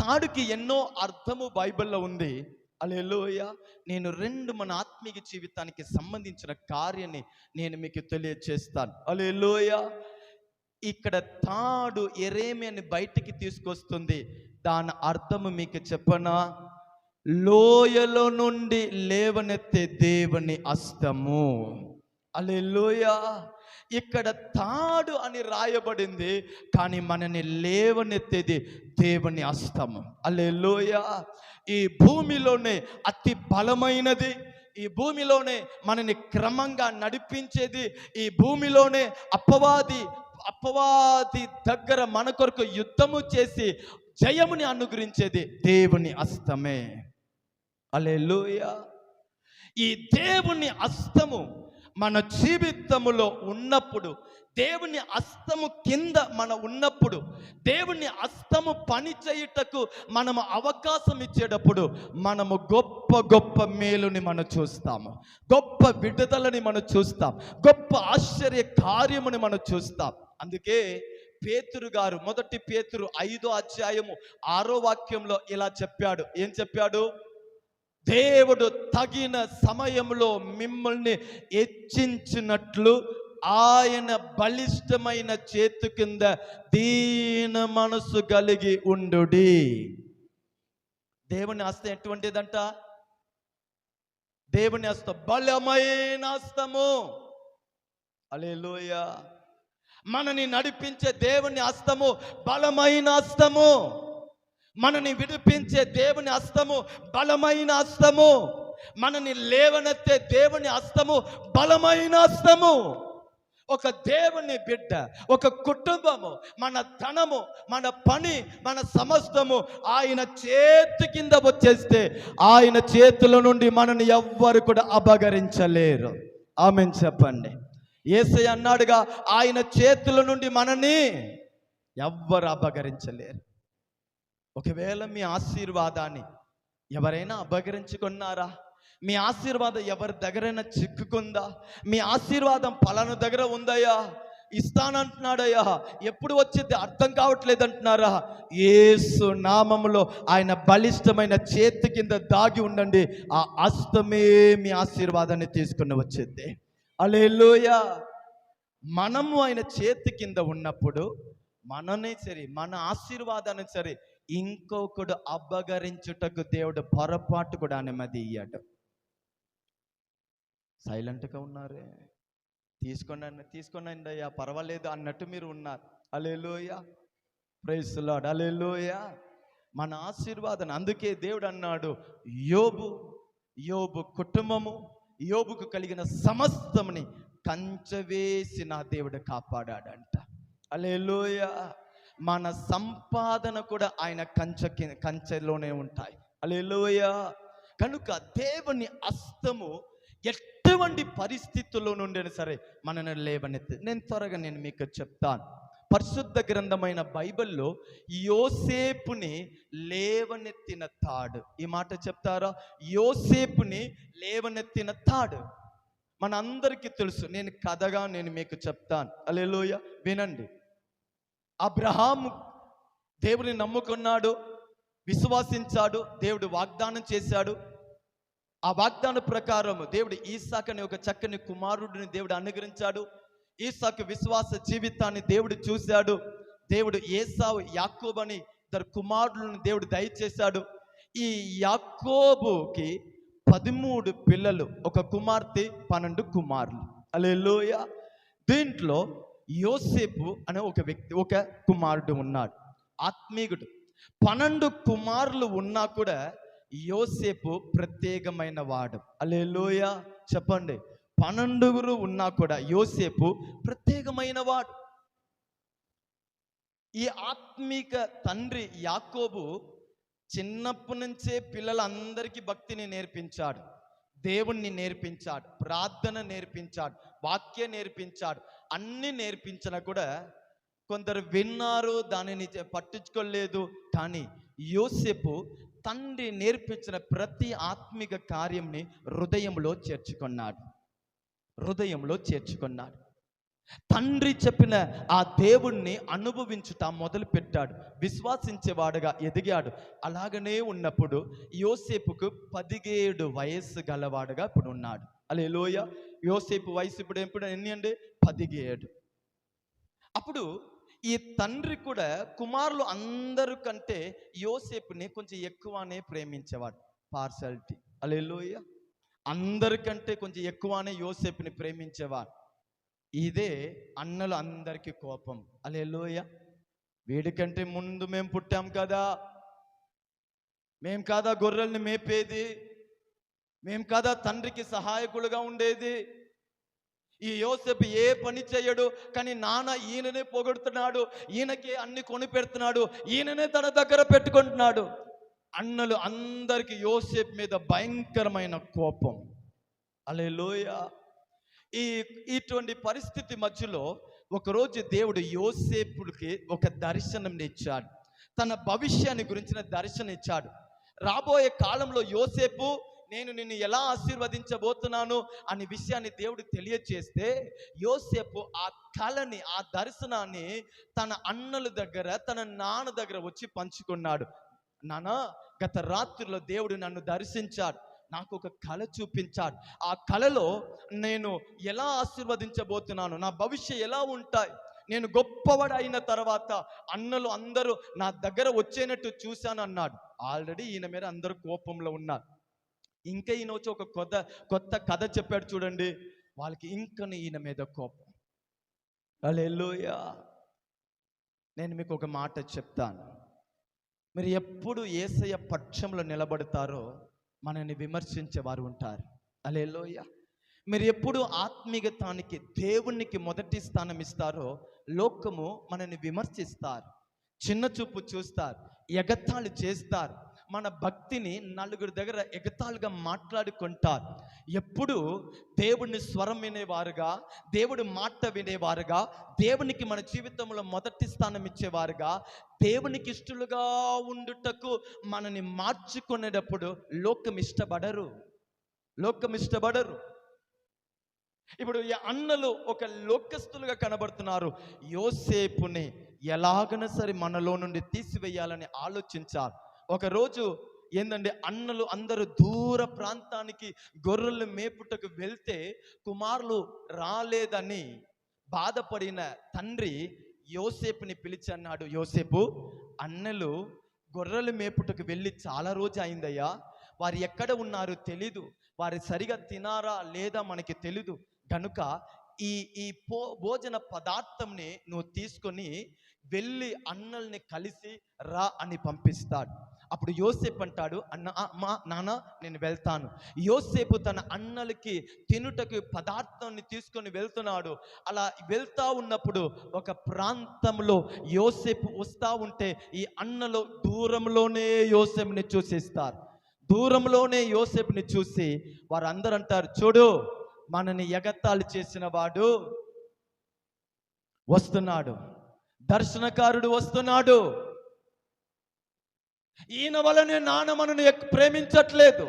తాడుకి ఎన్నో అర్థము బైబిల్లో ఉంది. హల్లెలూయా. నేను 2 మన ఆత్మీయ జీవితానికి సంబంధించిన కార్యాన్ని నేను మీకు తెలియచేస్తాను. హల్లెలూయా. ఇక్కడ తాడు యెరెమీయాని బయటికి తీసుకొస్తుంది. దాని అర్థము మీకు చెప్పనా? లోయలో నుండి లేవనెత్తే దేవుని హస్తము. హల్లెలూయా. ఇక్కడ తాడు అని రాయబడింది, కానీ మనని లేవనెత్తేది దేవుని హస్తము. హల్లెలూయా. ఈ భూమిలోనే అతి బలమైనది, ఈ భూమిలోనే మనని క్రమంగా నడిపించేది, ఈ భూమిలోనే అపవాది దగ్గర మన కొరకు యుద్ధము చేసి జయముని అనుగ్రహించేది దేవుని హస్తమే. హల్లెలూయా. ఈ దేవుని హస్తము మన జీవితములో ఉన్నప్పుడు, దేవుని హస్తము కింద ఉన్నప్పుడు, దేవుని హస్తము పని చేయుటకు మనము అవకాశం ఇచ్చేటప్పుడు మనము గొప్ప గొప్ప మేలుని మనం చూస్తాము, గొప్ప విడుదలని మనం చూస్తాం, గొప్ప ఆశ్చర్య కార్యముని మనం చూస్తాం. అందుకే పేతురు గారు 1 పేతురు 5వ అధ్యాయము 6వ వాక్యంలో ఇలా చెప్పాడు. ఏం చెప్పాడు? దేవుడు తగిన సమయంలో మిమ్మల్ని హెచ్చించినట్లు ఆయన బలిష్టమైన చేతు కింద దీన మనసు కలిగి ఉండుడి. దేవుని హస్తం ఎటువంటిదంట? దేవుని హస్తం బలమైన హస్తము. హల్లెలూయా. మనని నడిపించే దేవుని హస్తము బలమైన హస్తము. మనని విడిపించే దేవుని హస్తము బలమైన హస్తము. మనని లేవనెత్తే దేవుని హస్తము బలమైన హస్తము. ఒక దేవుని బిడ్డ, ఒక కుటుంబము, మన ధనము, మన పని, మన సమస్తము ఆయన చేతి కింద వచ్చేస్తే ఆయన చేతుల నుండి మనని ఎవ్వరు కూడా అపహరించలేరు. ఆమేన్ చెప్పండి. యేసయ్య అన్నాడుగా, ఆయన చేతుల నుండి మనని ఎవ్వరు అపహరించలేరు. ఒకవేళ మీ ఆశీర్వాదాన్ని ఎవరైనా అపహరించుకున్నారా? మీ ఆశీర్వాదం ఎవరి దగ్గరైనా చిక్కుకుందా? మీ ఆశీర్వాదం పలానా దగ్గర ఉందయ్యా, ఇస్తానంటున్నాడయ్యా, ఎప్పుడు వచ్చేది అర్థం కావట్లేదు అంటున్నారా? యేసు నామములో ఆయన బలిష్టమైన చేతి కింద దాగి ఉండండి. ఆ హస్తమే మీ ఆశీర్వాదాన్ని తీసుకుని వచ్చేది. హల్లెలూయా. మనము ఆయన చేతి కింద ఉన్నప్పుడు మననే సరే, మన ఆశీర్వాదాన్ని సరే ఇంకొకడు అబ్బగరించుటకు దేవుడు పొరపాటు కూడా నెమ్మది ఇయ్యాడు. సైలెంట్గా ఉన్నారే. తీసుకోండి అయ్యా, పర్వాలేదు అన్నట్టు మీరు ఉన్నారు. హల్లెలూయా, ప్రైజ్ ది లార్డ్, హల్లెలూయా. మన ఆశీర్వాదం, అందుకే దేవుడు అన్నాడు, యోబు కుటుంబము, యోబుకు కలిగిన సమస్తముని కంచెవేసి నా దేవుడు కాపాడాడంట. హల్లెలూయా. మన సంపాదన కూడా ఆయన కంచెలోనే ఉంటాయి. హల్లెలూయా. కనుక దేవుని హస్తము ఎటువంటి పరిస్థితుల్లో నుండి సరే మనల్ని లేవనెత్తి. నేను త్వరగా మీకు చెప్తాను. పరిశుద్ధ గ్రంథమైన బైబిల్లో యోసేపుని లేవనెత్తిన తాడు, ఈ మాట చెప్తారా? యోసేపుని లేవనెత్తిన తాడు మన అందరికీ తెలుసు. నేను కథగా మీకు చెప్తాను. హల్లెలూయా, వినండి. అబ్రహాము దేవుని నమ్ముకున్నాడు, విశ్వాసించాడు, దేవుడు వాగ్దానం చేశాడు. ఆ వాగ్దాన ప్రకారం దేవుడు ఈసాకుని ఒక చక్కని కుమారుడిని దేవుడు అనుగ్రహించాడు. ఈసాకు విశ్వాస జీవితాన్ని దేవుడు చూశాడు. దేవుడు ఏసావు, యాకోబు అని ఇద్దరు కుమారులను దేవుడు దయచేశాడు. ఈ యాకోబుకి 13 పిల్లలు, ఒక కుమార్తె, 12 కుమారులు. హల్లెలూయా. దీంట్లో యోసేపు అనే ఒక వ్యక్తి, ఒక కుమారుడు ఉన్నాడు, ఆత్మీయుడు. 12 కుమారులు ఉన్నా కూడా యోసేపు ప్రత్యేకమైన వాడు. హల్లెలూయా, చెప్పండి. 12 ఉన్నా కూడా యోసేపు ప్రత్యేకమైన వాడు. ఈ ఆత్మీక తండ్రి యాకోబు చిన్నప్పటి నుంచే పిల్లలందరికీ భక్తిని నేర్పించాడు, దేవుణ్ణి నేర్పించాడు, ప్రార్థన నేర్పించాడు, వాక్యం నేర్పించాడు. అన్ని నేర్పించినా కూడా కొందరు విన్నారు, దానిని పట్టించుకోలేదు. కానీ యోసేపు తండ్రి నేర్పించిన ప్రతి ఆత్మిక కార్యంని హృదయంలో చేర్చుకున్నాడు. తండ్రి చెప్పిన ఆ దేవుణ్ణి అనుభవించుట మొదలు పెట్టాడు, విశ్వాసించేవాడుగా ఎదిగాడు. అలాగనే ఉన్నప్పుడు యోసేపుకు 17 వయస్సు గలవాడుగా ఇప్పుడు ఉన్నాడు. హల్లెలూయా. యోసేపు వయసు ఇప్పుడు ఎన్ని అండి? 17. అప్పుడు ఈ తండ్రి కూడా కుమారులు అందరికంటే యోసేపుని కొంచెం ఎక్కువనే ప్రేమించేవాడు. పార్షాలిటీ. హల్లెలూయా. అందరికంటే కొంచెం ఎక్కువనే యోసేపుని ప్రేమించేవాడు. ఇదే అన్నలు అందరికీ కోపం. హల్లెలూయా. వీడికంటే ముందు మేము పుట్టాం కదా, మేం కాదా గొర్రెల్ని మేపేది, మేం కాదా తండ్రికి సహాయకులుగా ఉండేది. ఈ యోసేపు ఏ పని చేయడు, కానీ నాన్న ఈయననే పొగడుతున్నాడు, ఈయనకే అన్ని కొని పెడుతున్నాడు, ఈయననే తన దగ్గర పెట్టుకుంటున్నాడు. అన్నలు అందరికీ యోసేపు మీద భయంకరమైన కోపం. హల్లెలూయా. ఇటువంటి పరిస్థితి మధ్యలో ఒకరోజు దేవుడు యోసేపుకి ఒక దర్శనం ఇచ్చాడు. తన భవిష్యాన్ని గురించిన దర్శనం ఇచ్చాడు. రాబోయే కాలంలో యోసేపు, నేను నిన్ను ఎలా ఆశీర్వదించబోతున్నాను అనే విషయాన్ని దేవుడు తెలియచేస్తే, యోసేపు ఆ కళని, ఆ దర్శనాన్ని తన అన్నల దగ్గర, తన నాన్న దగ్గర వచ్చి పంచుకున్నాడు. నాన్న, గత రాత్రిలో దేవుడు నన్ను దర్శించాడు, నాకు ఒక కళ చూపించాడు. ఆ కళలో నేను ఎలా ఆశీర్వదించబోతున్నాను, నా భవిష్యత్తు ఎలా ఉంటాయి, నేను గొప్పవాడు అయిన తర్వాత అన్నలు అందరూ నా దగ్గర వచ్చేనట్టు చూశాను అన్నాడు. ఆల్రెడీ ఈయన మీద అందరూ కోపంలో ఉన్నారు. ఇంకా ఈయన వచ్చి ఒక కొత్త కథ చెప్పాడు చూడండి, వాళ్ళకి ఇంకా ఈయన మీద కోపం. హల్లెలూయా. నేను మీకు ఒక మాట చెప్తాను. మీరు ఎప్పుడు యేసయ్య పక్షంలో నిలబడతారో మనల్ని విమర్శించేవారు ఉంటారు. హల్లెలూయా. మీరు ఎప్పుడు ఆత్మీయతానికి, దేవునికి మొదటి స్థానం ఇస్తారో లోకము మనల్ని విమర్శిస్తారు, చిన్న చూపు చూస్తారు, ఎగతాళి చేస్తారు. మన భక్తిని నలుగురి దగ్గర ఎగతాళిగా మాట్లాడుకుంటారు. ఎప్పుడు దేవుని స్వరం వినేవారుగా, దేవుడి మాట వినేవారుగా, దేవునికి మన జీవితంలో మొదటి స్థానం ఇచ్చేవారుగా, దేవునికి ఇష్టలుగా ఉండుటకు మనని మార్చుకునేటప్పుడు లోకం ఇష్టపడరు. లోకం ఇష్టపడరు. ఇప్పుడు ఈ అన్నలు ఒక లోకస్తులుగా కనబడుతున్నారు. యోసేపుని ఎలాగైనా సరే మనలో నుండి తీసివేయాలని ఆలోచించారు. ఒకరోజు ఏందంటే అన్నలు అందరూ దూర ప్రాంతానికి గొర్రెలు మేపుటకు వెళ్తే కుమారులు రాలేదని బాధపడిన తండ్రి యోసేపుని పిలిచి అన్నాడు, యోసేపు, అన్నలు గొర్రెలు మేపుటకు వెళ్ళి చాలా రోజు అయిందయ్యా, వారు ఎక్కడ ఉన్నారో తెలీదు, వారు సరిగా తినారా లేదా మనకి తెలీదు, కనుక ఈ భోజన పదార్థంని నువ్వు తీసుకొని వెళ్ళి అన్నల్ని కలిసి రా అని పంపిస్తాడు. అప్పుడు యోసేపు అంటాడు, నాన్న నేను వెళ్తాను. యోసేపు తన అన్నలకి తినుటకు పదార్థాన్ని తీసుకొని వెళ్తున్నాడు. అలా వెళ్తా ఉన్నప్పుడు ఒక ప్రాంతంలో యోసేపు వస్తూ ఉంటే ఈ అన్నలు దూరంలోనే యోసేపుని చూసేస్తారు. దూరంలోనే యోసేపుని చూసి వారందరూ అంటారు, చూడు, మనని ఎగతాళి చేసిన వాడు వస్తున్నాడు, దర్శనకారుడు వస్తున్నాడు, ఈయన వలనే నాన్న మనను ప్రేమించట్లేదు,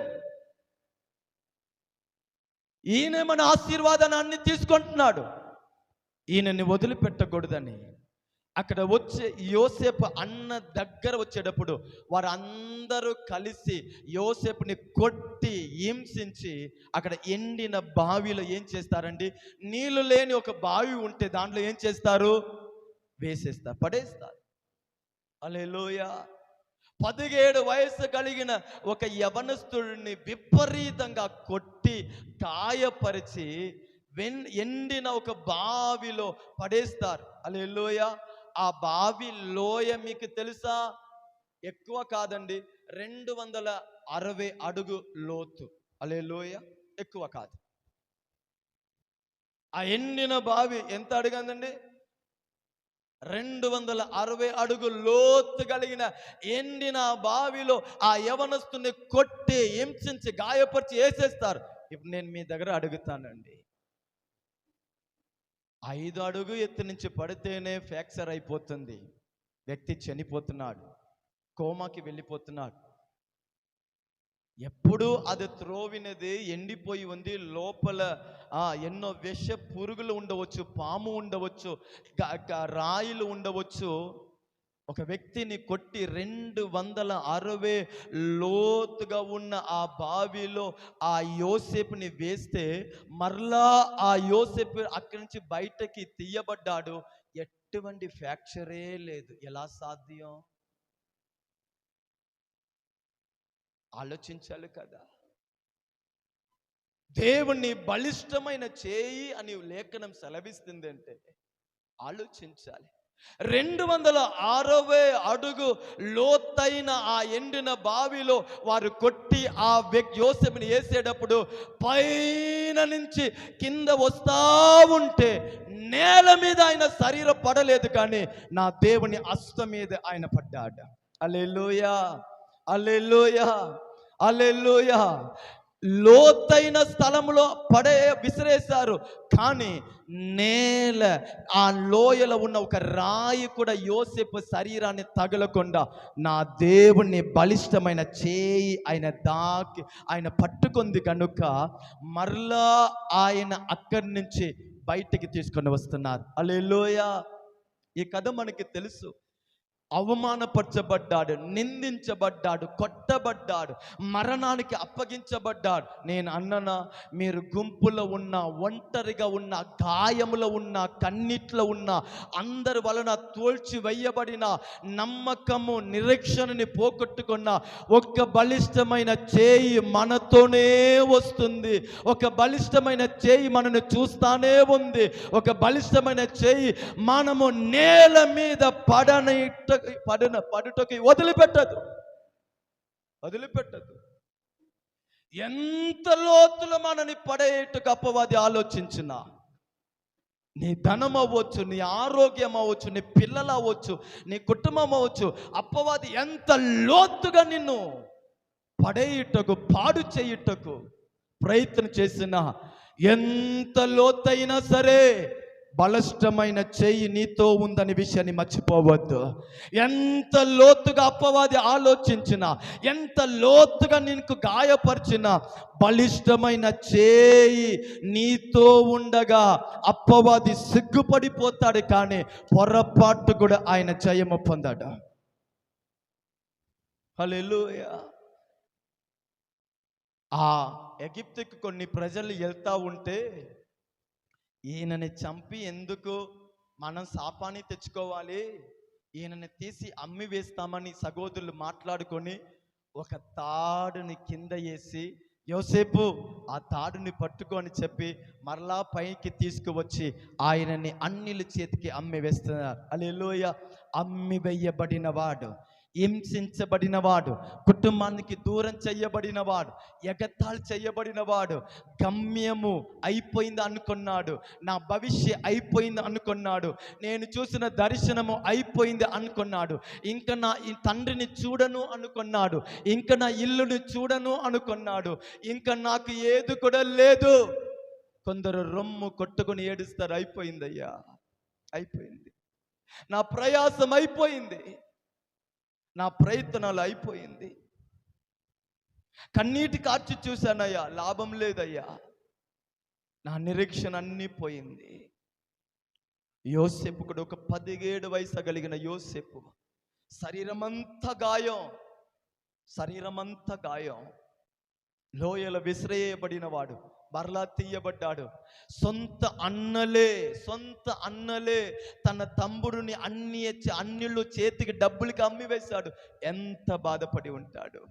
ఈయన మన ఆశీర్వాదాన్ని తీసుకుంటున్నాడు, ఈయనని వదిలిపెట్టకూడదని అక్కడ వచ్చే యోసేపు అన్న దగ్గర వచ్చేటప్పుడు వారందరూ కలిసి యోసేపుని కొట్టి హింసించి అక్కడ ఎండిన బావిలో ఏం చేస్తారండి, నీళ్లు లేని ఒక బావి ఉంటే దాంట్లో ఏం చేస్తారు, వేసేస్తారు, పడేస్తారు. హల్లెలూయా. 17 వయసు కలిగిన ఒక యవనస్తుడిని విపరీతంగా కొట్టి గాయపరిచి ఎండిన ఒక బావిలో పడేస్తారు. హల్లెలూయా. ఆ బావి లోయ మీకు తెలుసా? ఎక్కువ కాదండి, 260 అడుగు లోతు. హల్లెలూయా. ఎక్కువ కాదు. ఆ ఎండిన బావి ఎంత అడుగుందండి? 260 అడుగు లోతు కలిగిన ఎండిన బావిలో ఆ యవనస్తుని కొట్టి హింసించి గాయపరిచి వేసేస్తారు. ఇప్పుడు నేను మీ దగ్గర అడుగుతానండి, 5 అడుగు ఎత్తు నుంచి పడితేనే ఫ్రాక్చర్ అయిపోతుంది, వ్యక్తి చనిపోతున్నాడు, కోమాకి వెళ్ళిపోతున్నాడు. ఎప్పుడు అది త్రోవినది ఎండిపోయి ఉంది, లోపల ఎన్నో విష పురుగులు ఉండవచ్చు, పాము ఉండవచ్చు, రాయిలు ఉండవచ్చు. ఒక వ్యక్తిని కొట్టి 260 లోతుగా ఉన్న ఆ బావిలో ఆ యోసేపుని వేస్తే మరలా ఆ యోసేపు అక్కడి నుంచి బయటకి తీయబడ్డాడు. ఎటువంటి ఫ్రాక్చరే లేదు. ఎలా సాధ్యం? ఆలోచించాలి కదా. దేవుని బలిష్టమైన చేయి అని లేఖనం సెలవిస్తుంది అంటే ఆలోచించాలి. 260 అడుగు లోతైన ఆ ఎండిన బావిలో వారు కొట్టి ఆ యోసేపుని వేసేటప్పుడు పైన నుంచి కింద వస్తా ఉంటే నేల మీద ఆయన శరీరం పడలేదు, కానీ నా దేవుని హస్తం మీద ఆయన పడ్డాడు. హల్లెలూయా, హల్లెలూయా, హల్లెలూయా. లోతైన స్థలంలో విసిరేశారు, కానీ నేల ఆ లోయలో ఉన్న ఒక రాయి కూడా యోసేపు శరీరాన్ని తగలకుండా నా దేవుని బలిష్టమైన చేయి ఆయన పట్టుకుంది కనుక మరలా ఆయన అక్కడి నుంచి బయటికి తీసుకొని వస్తున్నారు. హల్లెలూయా. ఈ కథ మనకి తెలుసు. అవమానపరచబడ్డాడు, నిందించబడ్డాడు, కొట్టబడ్డాడు, మరణానికి అప్పగించబడ్డాడు. నేను అన్ననా, మీరు గుంపులో ఉన్న, ఒంటరిగా ఉన్న, గాయములో ఉన్న, కన్నీట్లో ఉన్న, అందరి వలన తోల్చి వేయబడిన, నమ్మకము నిరీక్షణని పోగొట్టుకున్న ఒక బలిష్టమైన చేయి మనతోనే వస్తుంది. ఒక బలిష్టమైన చేయి మనను చూస్తానే ఉంది. ఒక బలిష్టమైన చేయి మనము నేల మీద పడుటకి వదిలిపెట్టదు. ఎంత లోతులో మనని పడేట్టుకు అపవాది ఆలోచించిన, నీ ధనం అవ్వచ్చు, నీ ఆరోగ్యం అవ్వచ్చు, నీ పిల్లలు అవ్వచ్చు, నీ కుటుంబం అవ్వచ్చు, అపవాది ఎంత లోతుగా నిన్ను పడేయుటకు, పాడు చేయుటకు ప్రయత్నం చేసినా, ఎంత లోతైనా సరే బలిష్టమైన చెయ్యి నీతో ఉందని విషయాన్ని మర్చిపోవద్దు. ఎంత లోతుగా అపవాది ఆలోచించినా, ఎంత లోతుగా నీకు గాయపరిచినా, బలిష్టమైన చేయి నీతో ఉండగా అపవాది సిగ్గుపడిపోతాడు, కానీ పొరపాటు కూడా ఆయన జయము పొందాడు. హల్లెలూయా. ఆ ఎగిప్తుకి కొన్ని ప్రజలు వెళ్తా ఉంటే, ఈయనని చంపి ఎందుకు మనం శాపాన్ని తెచ్చుకోవాలి, ఈయనని తీసి అమ్మి వేస్తామని సహోదరులు మాట్లాడుకొని ఒక తాడుని కింద వేసి, యోసేపు ఆ తాడుని పట్టుకొని చెప్పి మరలా పైకి తీసుకువచ్చి ఆయనని అన్నిల చేతికి అమ్మి వేస్తున్నారు. హల్లెలూయా. అమ్మి వేయబడిన వాడు, హింసించబడినవాడు, కుటుంబానికి దూరం చేయబడినవాడు, ఎగతాళి చేయబడినవాడు, గమ్యము అయిపోయింది అనుకున్నాడు, నా భవిష్య అయిపోయింది అనుకున్నాడు, నేను చూసిన దర్శనము అయిపోయింది అనుకున్నాడు, ఇంకా నా ఈ తండ్రిని చూడను అనుకున్నాడు, ఇంకా నా ఇల్లుని చూడను అనుకున్నాడు, ఇంకా నాకు ఏది కూడా లేదు. కొందరు రొమ్ము కొట్టుకొని ఏడుస్తారు, అయిపోయిందయ్యా, అయిపోయింది, నా ప్రయాసం అయిపోయింది, నా ప్రయత్నాలు అయిపోయింది, కన్నీటి కార్చి చూశానయ్యా, లాభం లేదయ్యా, నా నిరీక్షణ అన్నీ పోయింది. యోసేపు కూడా ఒక 17 వయసు కలిగిన యోసేపు, శరీరమంతా గాయం, లోయల విసిరేయబడిన వాడు, మరలా తీయబడ్డాడు. సొంత అన్నలే తన తమ్ముడిని అన్యులు చేతికి డబ్బులకి అమ్మి వేశాడు. ఎంత బాధపడి ఉంటాడు.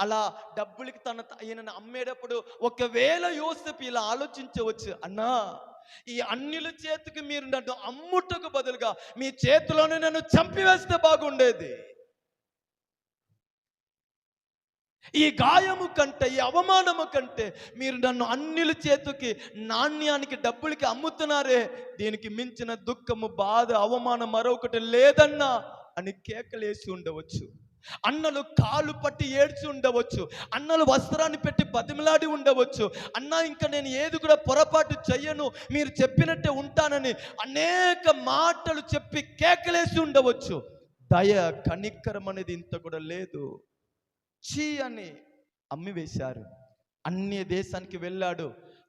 అలా డబ్బులకి ఈయనను అమ్మేటప్పుడు ఒకవేళ యోసేపు ఇలా ఆలోచించవచ్చు, అన్నా ఈ అన్యుల చేతికి మీరు నన్ను అమ్ముటకు బదులుగా మీ చేతిలోనే నన్ను చంపివేస్తే బాగుండేది, ఈ గాయము కంటే, ఈ అవమానము కంటే మీరు నన్ను అన్యుల చేతికి నాణ్యానికి డబ్బులకి అమ్ముతున్నారే, దీనికి మించిన దుఃఖము, బాధ, అవమానం మరొకటి లేదన్నా అని కేకలేసి ఉండవచ్చు. అన్నలు కాలు పట్టి ఏడ్చి ఉండవచ్చు, అన్నలు వస్త్రాన్ని పెట్టి బతిమలాడి ఉండవచ్చు, అన్నా ఇంకా నేను ఏది కూడా పొరపాటు చెయ్యను, మీరు చెప్పినట్టే ఉంటానని అనేక మాటలు చెప్పి కేకలేసి ఉండవచ్చు. దయ, కనికరం అనేది ఇంత కూడా లేదు. చీ అని అమ్మి వేశారు. అన్య దేశానికి వెళ్ళాడు.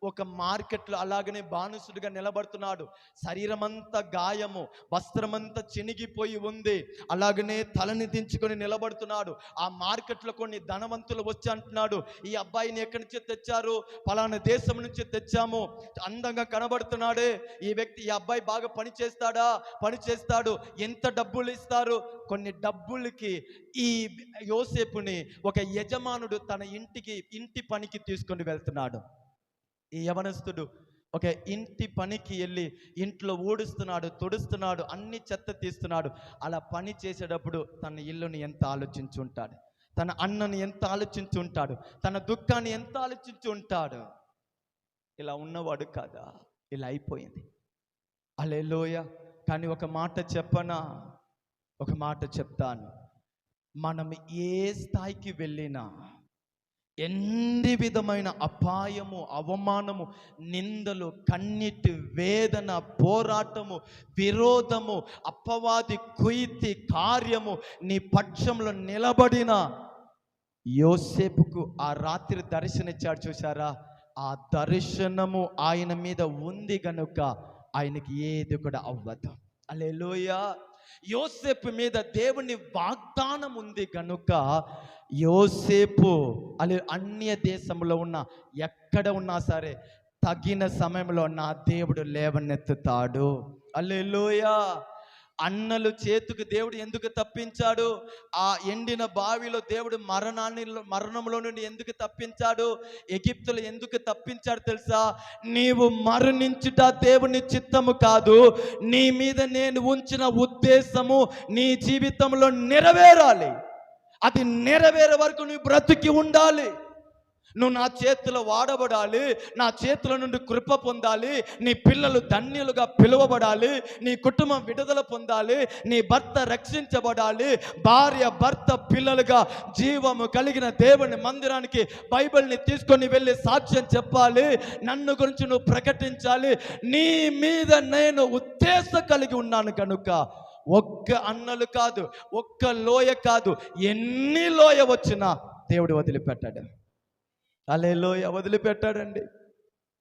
ఒక మార్కెట్లో అలాగనే బానిసుడిగా నిలబడుతున్నాడు. శరీరమంతా గాయము, వస్త్రమంతా చినిగిపోయి ఉంది, అలాగనే తలని దించుకొని నిలబడుతున్నాడు. ఆ మార్కెట్లో కొన్ని ధనవంతులు వచ్చి అంటున్నాడు, ఈ అబ్బాయిని ఎక్కడి నుంచి తెచ్చారు, పలానా దేశం నుంచి తెచ్చాము, అందంగా కనబడుతున్నాడే ఈ వ్యక్తి, ఈ అబ్బాయి బాగా పని చేస్తాడు, ఎంత డబ్బులు ఇస్తారు? కొన్ని డబ్బులకి ఈ యోసేపుని ఒక యజమానుడు తన ఇంటి పనికి తీసుకొని వెళ్తున్నాడు. ఈ యవనస్తుడు ఒక ఇంటి పనికి వెళ్ళి ఇంట్లో ఊడుస్తున్నాడు, తుడుస్తున్నాడు, అన్ని చెత్త తీస్తున్నాడు. అలా పని చేసేటప్పుడు తన ఇల్లుని ఎంత ఆలోచించుంటాడు, తన అన్నని ఎంత ఆలోచించుంటాడు, తన దుఃఖాన్ని ఎంత ఆలోచించుంటాడు. ఇలా ఉన్నవాడు కాదా, ఇలా అయిపోయింది. హల్లెలూయా. కానీ ఒక మాట చెప్తాను, మనం ఏ స్థాయికి వెళ్ళినా, ఎన్ని విధమైన అపాయము, అవమానము, నిందలు, కన్నీటి వేదన, పోరాటము, విరోధము, అపవాది కుయితి కార్యము నీ పక్షంలో నిలబడిన యోసేపుకు ఆ రాత్రి దర్శనమిచ్చాడు చూసారా, ఆ దర్శనము ఆయన మీద ఉంది గనుక ఆయనకి ఏది కూడా అవ్వదు. హల్లెలూయా. యోసేపు మీద దేవుని వాగ్దానం ఉంది కనుక యోసేపు అన్య దేశంలో ఉన్న ఎక్కడ ఉన్నా సరే తగిన సమయంలో నా దేవుడు లేవనెత్తుతాడు. హల్లెలూయా. అన్నలు చేతుకు దేవుడు ఎందుకు తప్పించాడు? ఆ ఎండిన బావిలో దేవుడు మరణంలో నుండి ఎందుకు తప్పించాడు? ఎగిప్తులు ఎందుకు తప్పించాడు తెలుసా? నీవు మరణించుట దేవుని చిత్తము కాదు, నీ మీద నేను ఉంచిన ఉద్దేశము నీ జీవితంలో నెరవేరాలి. అది నెరవేరే వరకు నువ్వు బ్రతికి ఉండాలి. నువ్వు నా చేతిలో వాడబడాలి, నా చేతుల నుండి కృప పొందాలి, నీ పిల్లలు ధన్యులుగా పిలువబడాలి, నీ కుటుంబం విడుదల పొందాలి, నీ భర్త రక్షించబడాలి, భార్య భర్త పిల్లలుగా జీవము కలిగిన దేవుని మందిరానికి బైబిల్ని తీసుకొని వెళ్ళి సాక్ష్యం చెప్పాలి, నన్ను గురించి నువ్వు ప్రకటించాలి. నీ మీద నేను ఉద్దేశం కలిగి ఉన్నాను కనుక ఒక్క అన్నలు కాదు, ఒక్క లోయ కాదు, ఎన్ని లోయ వచ్చినా దేవుడు వదిలిపెట్టాడు. హల్లెలూయా. వదిలిపెట్టాడండి,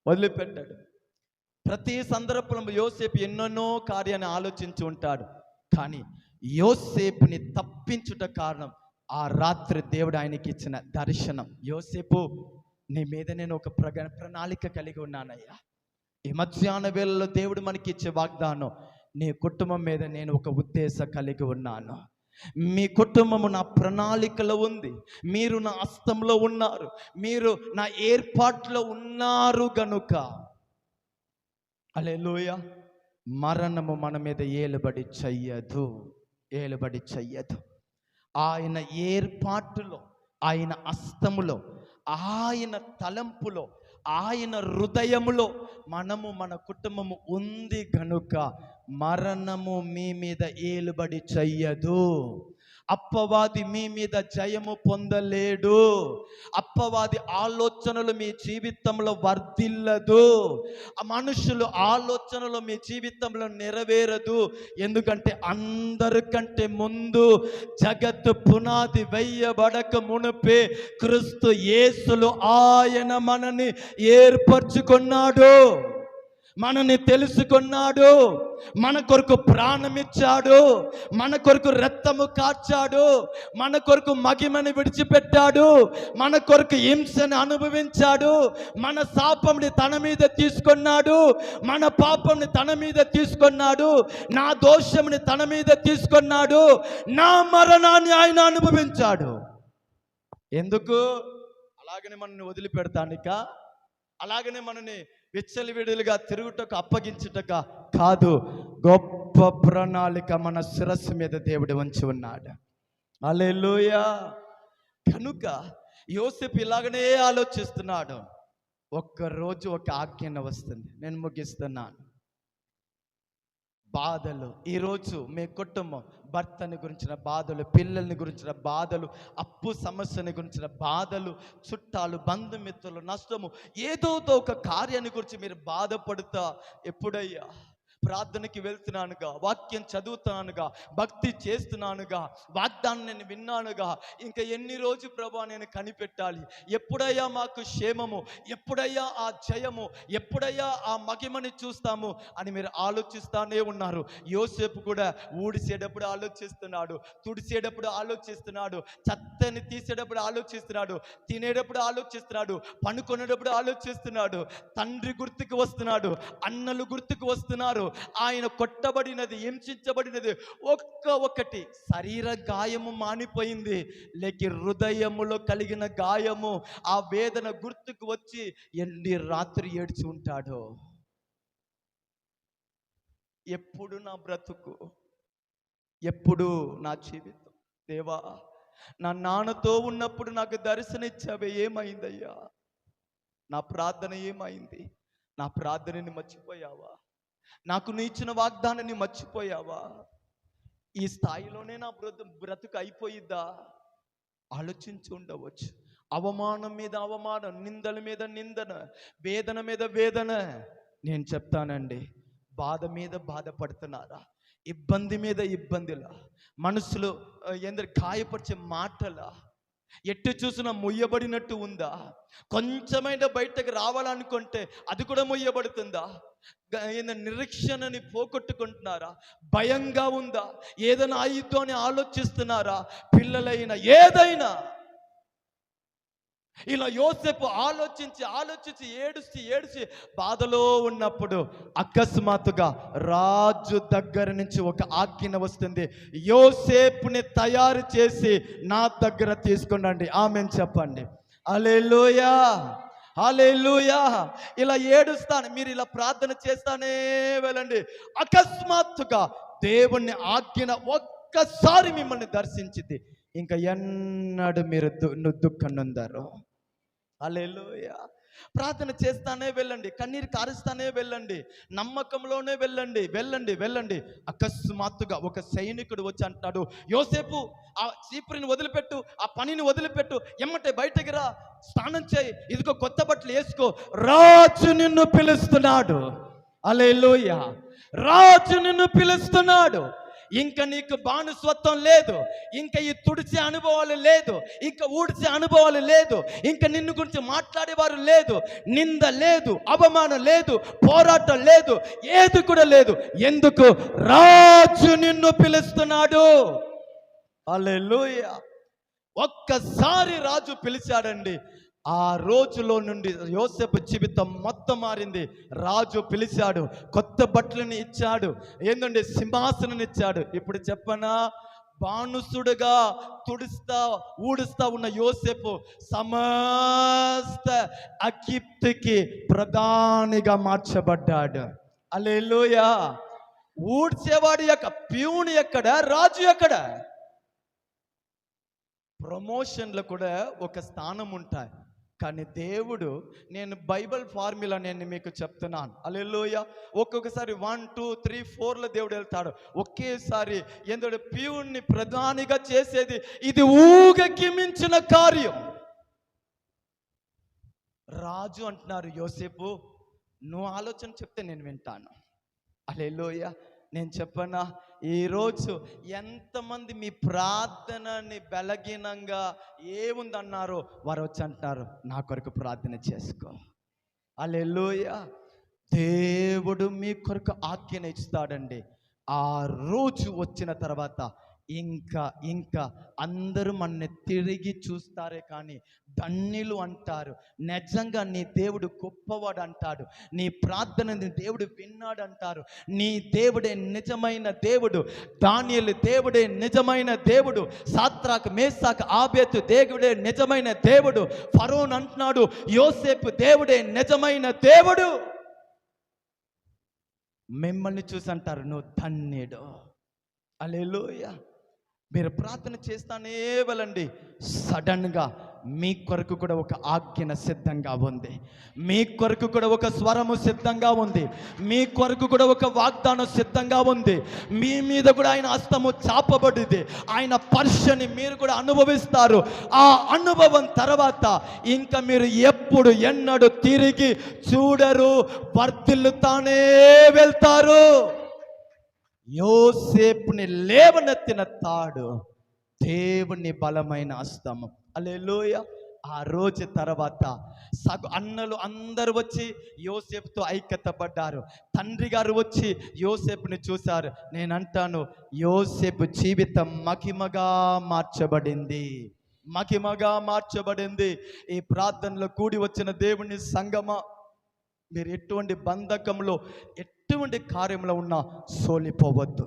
వదిలిపెట్టాడు. ప్రతి సందర్భంలో యోసేపు ఎన్నెన్నో కార్యాన్ని ఆలోచించి ఉంటాడు. కానీ యోసేపుని తప్పించుట కారణం ఆ రాత్రి దేవుడు ఆయనకి ఇచ్చిన దర్శనం. యోసేపు, నీ మీద నేను ఒక ప్రణాళిక కలిగి ఉన్నానయ్యా. ఈ మధ్యాహ్న వేళలో దేవుడు మనకి ఇచ్చే వాగ్దానం, నీ కుటుంబం మీద నేను ఒక ఉద్దేశం కలిగి ఉన్నాను. మీ కుటుంబము నా ప్రణాళికలో ఉంది, మీరు నా హస్తంలో ఉన్నారు, మీరు నా ఏర్పాట్లో ఉన్నారు గనుక హల్లెలూయా. మరణము మన మీద ఏలుబడి చెయ్యదు, ఏలుబడి చెయ్యదు. ఆయన ఏర్పాటులో, ఆయన హస్తములో, ఆయన తలంపులో, ఆయన హృదయములో మనము, మన కుటుంబము ఉంది గనుక మరణము మీ మీద ఏలుబడి చెయ్యదు. అప్పవాది మీ మీద జయము పొందలేడు. అప్పవాది ఆలోచనలు మీ జీవితంలో వర్ధిల్లదు. ఆ మనుషులు ఆలోచనలు మీ జీవితంలో నెరవేరదు. ఎందుకంటే అందరికంటే ముందు జగత్తు పునాది వేయబడక మునుపే క్రీస్తు యేసులో ఆయన మనని ఏర్పరచుకున్నాడు, మనని తెలుసుకున్నాడు, మన కొరకు ప్రాణమిచ్చాడు, మన కొరకు రక్తము కార్చాడు, మన కొరకు మహిమని విడిచిపెట్టాడు, మన కొరకు హింసను అనుభవించాడు, మన శాపంని తన మీద తీసుకున్నాడు, మన పాపంని తన మీద తీసుకున్నాడు, నా దోషంని తన మీద తీసుకున్నాడు, నా మరణాన్ని ఆయన అనుభవించాడు. ఎందుకు? అలాగనే మనల్ని వదిలిపెడతానిక, అలాగనే మనని విచ్చలవిడులుగా తిరుగుటకు అప్పగించుటక కాదు. గొప్ప ప్రణాళిక మన శిరస్సు మీద దేవుడు ఉంచి ఉన్నాడు. హల్లెలూయా. కనుక యోసేపు ఇలాగనే ఆలోచిస్తున్నాడు. ఒక్కరోజు ఒక ఆజ్ఞ వస్తుంది. నేను ముగిస్తున్నాను. బాధలు, ఈరోజు మీ కుటుంబం, భర్తని గురించిన బాధలు, పిల్లల్ని గురించిన బాధలు, అప్పు సమస్యని గురించిన బాధలు, చుట్టాలు, బంధుమిత్రులు, నష్టము, ఏదో ఒక కార్యాన్ని గురించి మీరు బాధపడుతా ఎప్పుడయ్యా ప్రార్థనకి వెళ్తున్నానుగా, వాక్యం చదువుతున్నానుగా, భక్తి చేస్తున్నానుగా, వాగ్దానం నేను విన్నానుగా, ఇంకా ఎన్ని రోజు ప్రభా నేను కనిపెట్టాలి, ఎప్పుడయ్యా మాకు క్షేమము, ఎప్పుడయ్యా ఆ జయము, ఎప్పుడయ్యా ఆ మహిమని చూస్తాము అని మీరు ఆలోచిస్తానే ఉన్నారు. యోసేపు కూడా ఊడిసేటప్పుడు ఆలోచిస్తున్నాడు, తుడిసేటప్పుడు ఆలోచిస్తున్నాడు, చెత్తని తీసేటప్పుడు ఆలోచిస్తున్నాడు, తినేటప్పుడు ఆలోచిస్తున్నాడు, పనుకొనేటప్పుడు ఆలోచిస్తున్నాడు, తండ్రి గుర్తుకు వస్తున్నాడు, అన్నలు గుర్తుకు వస్తున్నారు. ఆయన కొట్టబడినది, హింసించబడినది ఒక్కటి శరీర గాయము మానిపోయింది, లేక హృదయములో కలిగిన గాయము, ఆ వేదన గుర్తుకు వచ్చి ఎన్ని రాత్రి ఏడ్చి ఉంటాడో. ఎప్పుడు నా బ్రతుకు, ఎప్పుడు నా జీవితం, దేవా నా నాన్నతో ఉన్నప్పుడు నాకు దర్శనమిచ్చావే, ఏమైందయ్యా? నా ప్రార్థన ఏమైంది? నా ప్రార్థనని మర్చిపోయావా? నాకు నీ ఇచ్చిన వాగ్దానాన్ని మర్చిపోయావా? ఈ స్థాయిలోనే నా బ్రతుకు అయిపోయిద్దా? ఆలోచించి ఉండవచ్చు. అవమానం మీద అవమానం, నిందల మీద నిందన, వేదన మీద వేదన. నేను చెప్తానండి, బాధ మీద బాధపడుతున్నారా? ఇబ్బంది మీద ఇబ్బందిలా? మనసులో ఎందరు గాయపరిచే మాటలా? ఎట్టు చూసినా ముయ్యబడినట్టు ఉందా? కొంచెమైనా బయటకు రావాలనుకుంటే అది కూడా ముయ్యబడుతుందా? నిరీక్షణని పోగొట్టుకుంటున్నారా? భయంగా ఉందా? ఏదైనా అయితో అని ఆలోచిస్తున్నారా? పిల్లలైనా ఏదైనా ఇలా యోసేపు ఆలోచించి ఏడుచి బాధలో ఉన్నప్పుడు అకస్మాత్తుగా రాజు దగ్గర నుంచి ఒక ఆజ్ఞ వస్తుంది. యోసేపుని తయారు చేసి నా దగ్గర తీసుకురండి. ఆమేన్ చెప్పండి. హల్లెలూయా, హల్లెలూయా. ఇలా ఏడుస్తాను, మీరు ఇలా ప్రార్థన చేస్తానే వెళ్ళండి. అకస్మాత్తుగా దేవుని ఆజ్ఞ ఒక్కసారి మిమ్మల్ని దర్శించింది. ఇంకా ఎన్నడు మీరు దుఃఖం నొందారు? హల్లెలూయా. ప్రార్థన చేస్తానే వెళ్ళండి, కన్నీరు కారుస్తానే వెళ్ళండి, నమ్మకంలోనే వెళ్ళండి, వెళ్ళండి, వెళ్ళండి. అకస్మాత్తుగా ఒక సైనికుడు వచ్చి అంటాడు, యోసేపు ఆ చీపురిని వదిలిపెట్టు, ఆ పనిని వదిలిపెట్టు, ఎమ్మటే బయటకి రా, స్నానం చేయి, ఇదిగో కొత్త బట్టలు వేసుకో, రాజు నిన్ను పిలుస్తున్నాడు. హల్లెలూయా. రాజు నిన్ను పిలుస్తున్నాడు. ఇంకా నీకు బానిసత్వం లేదు, ఇంకా ఈ తుడిచే అనుభవాలు లేదు, ఇంకా ఊడ్చే అనుభవాలు లేదు, ఇంకా నిన్ను గురించి మాట్లాడేవారు లేదు, నింద లేదు, అవమానం లేదు, పోరాటం లేదు, ఏది కూడా లేదు. ఎందుకు? రాజు నిన్ను పిలుస్తున్నాడు. హల్లెలూయా. ఒక్కసారి రాజు పిలిచాడండి, ఆ రోజులో నుండి యోసేపు జీవితం మొత్తం మారింది. రాజు పిలిచాడు, కొత్త బట్టలను ఇచ్చాడు, ఏందండి సింహాసనం ఇచ్చాడు. ఇప్పుడు చెప్పనా, బానుసుడుగా ఊడుస్తా ఉన్న యోసేపు సమస్త అగిప్తుకి ప్రధానిగా మార్చబడ్డాడు. హల్లెలూయా. ఊడ్చేవాడు ప్యూని ఎక్కడ, రాజు ఎక్కడ? ప్రమోషన్లు కూడా ఒక స్థానం ఉంటాయి, కానీ దేవుడు, నేను బైబిల్ ఫార్ములా నేను మీకు చెప్తున్నాను. హల్లెలూయా. ఒక్కొక్కసారి 1 2 3 4లో దేవుడు వెళ్తాడు. ఒకేసారి ఎందుకంటే ప్యూన్ని ప్రధానిగా చేసేది ఇది ఊగకి మించిన కార్యం. రాజు అంటున్నారు, యోసేపు నువ్వు ఆలోచన చెప్తే నేను వింటాను. హల్లెలూయా. నేను చెప్పనా, ఈరోజు ఎంతమంది మీ ప్రార్థనని బలహీనంగా ఏముందన్నారో వారు వచ్చి అంటున్నారు, నా కొరకు ప్రార్థన చేసుకో. హల్లెలూయా. దేవుడు మీ కొరకు ఆజ్ఞ ఇస్తాడండి. ఆ రోజు వచ్చిన తర్వాత ఇంకా అందరూ మనని తిరిగి చూస్తారే కానీ ధన్యులు అంటారు. నిజంగా నీ దేవుడు గొప్పవాడు అంటాడు, నీ ప్రార్థనని దేవుడు విన్నాడు అంటారు. నీ దేవుడే నిజమైన దేవుడు, దానియేలు దేవుడే నిజమైన దేవుడు, సాత్రాక్ మేషాక్ ఆబేతు దేవుడే నిజమైన దేవుడు, ఫరోన్ అంటున్నాడు యోసేపు దేవుడే నిజమైన దేవుడు. మిమ్మల్ని చూసి అంటారు నువ్వు ధన్యుడు. హల్లెలూయా. మీరు ప్రార్థన చేస్తానే వెళ్ళండి, సడన్గా మీ కొరకు కూడా ఒక ఆజ్ఞ సిద్ధంగా ఉంది, మీ కొరకు కూడా ఒక స్వరము సిద్ధంగా ఉంది, మీ కొరకు కూడా ఒక వాగ్దానం సిద్ధంగా ఉంది. మీ మీద కూడా ఆయన హస్తము చాపబడింది, ఆయన స్పర్శని మీరు కూడా అనుభవిస్తారు. ఆ అనుభవం తర్వాత ఇంకా మీరు ఎప్పుడు ఎన్నడూ తిరిగి చూడరు, వర్ధిల్లుతానే వెళ్తారు. యోసేపుని లేవనెత్తిన తాడు దేవుని బలమైన హస్తము. హల్లెలూయా. ఆ రోజు తర్వాత అన్నలు అందరూ వచ్చి యోసేపుతో ఐక్యత పడ్డారు. తండ్రి గారు వచ్చి యోసేపుని చూశారు. నేను అంటాను, యోసేపు జీవితం మహిమగా మార్చబడింది, మహిమగా మార్చబడింది. ఈ ప్రార్థనలో కూడి వచ్చిన దేవుని సంగమా, మీరు ఎటువంటి బంధకంలో ఎటువంటి కార్యంలో ఉన్నా సోలిపోవద్దు.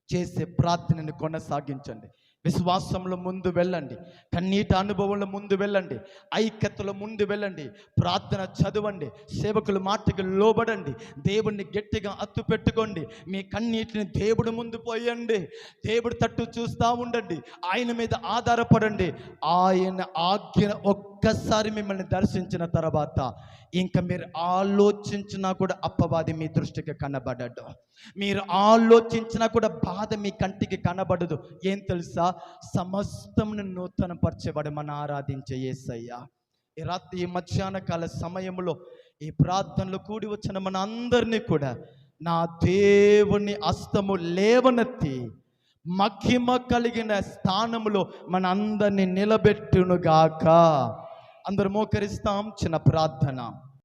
చేసే ప్రార్థనని కొనసాగించండి, విశ్వాసంలో ముందు వెళ్ళండి, కన్నీటి అనుభవంలో ముందు వెళ్ళండి, ఐక్యతలో ముందు వెళ్ళండి, ప్రార్థన చదవండి, సేవకుల మాటకి లోబడండి, దేవుణ్ణి గట్టిగా అత్తు పెట్టుకోండి, మీ కన్నీటిని దేవుడి ముందు పోయండి, దేవుడి తట్టు చూస్తూ ఉండండి, ఆయన మీద ఆధారపడండి. ఆయన ఆజ్ఞ ఒక్కసారి మిమ్మల్ని దర్శించిన తర్వాత ఇంకా మీరు ఆలోచించినా కూడా అపవాది మీ దృష్టికి కనబడడు, మీరు ఆలోచించినా కూడా బాధ మీ కంటికి కనబడదు. ఏం తెలుసా? సమస్తమును నూతన పరిచేవాడు మన ఆరాధించే యేసయ్య. ఈ రాత్రి ఈ మధ్యాహ్న కాల సమయంలో ఈ ప్రార్థనలో కూడి వచ్చిన మన అందరినీ కూడా నా దేవుని హస్తము లేవనెత్తి మహిమ కలిగిన స్థానములో మన అందరినీ నిలబెట్టునుగాక. అందరూ మోకరిస్తాం. చిన్న ప్రార్థన.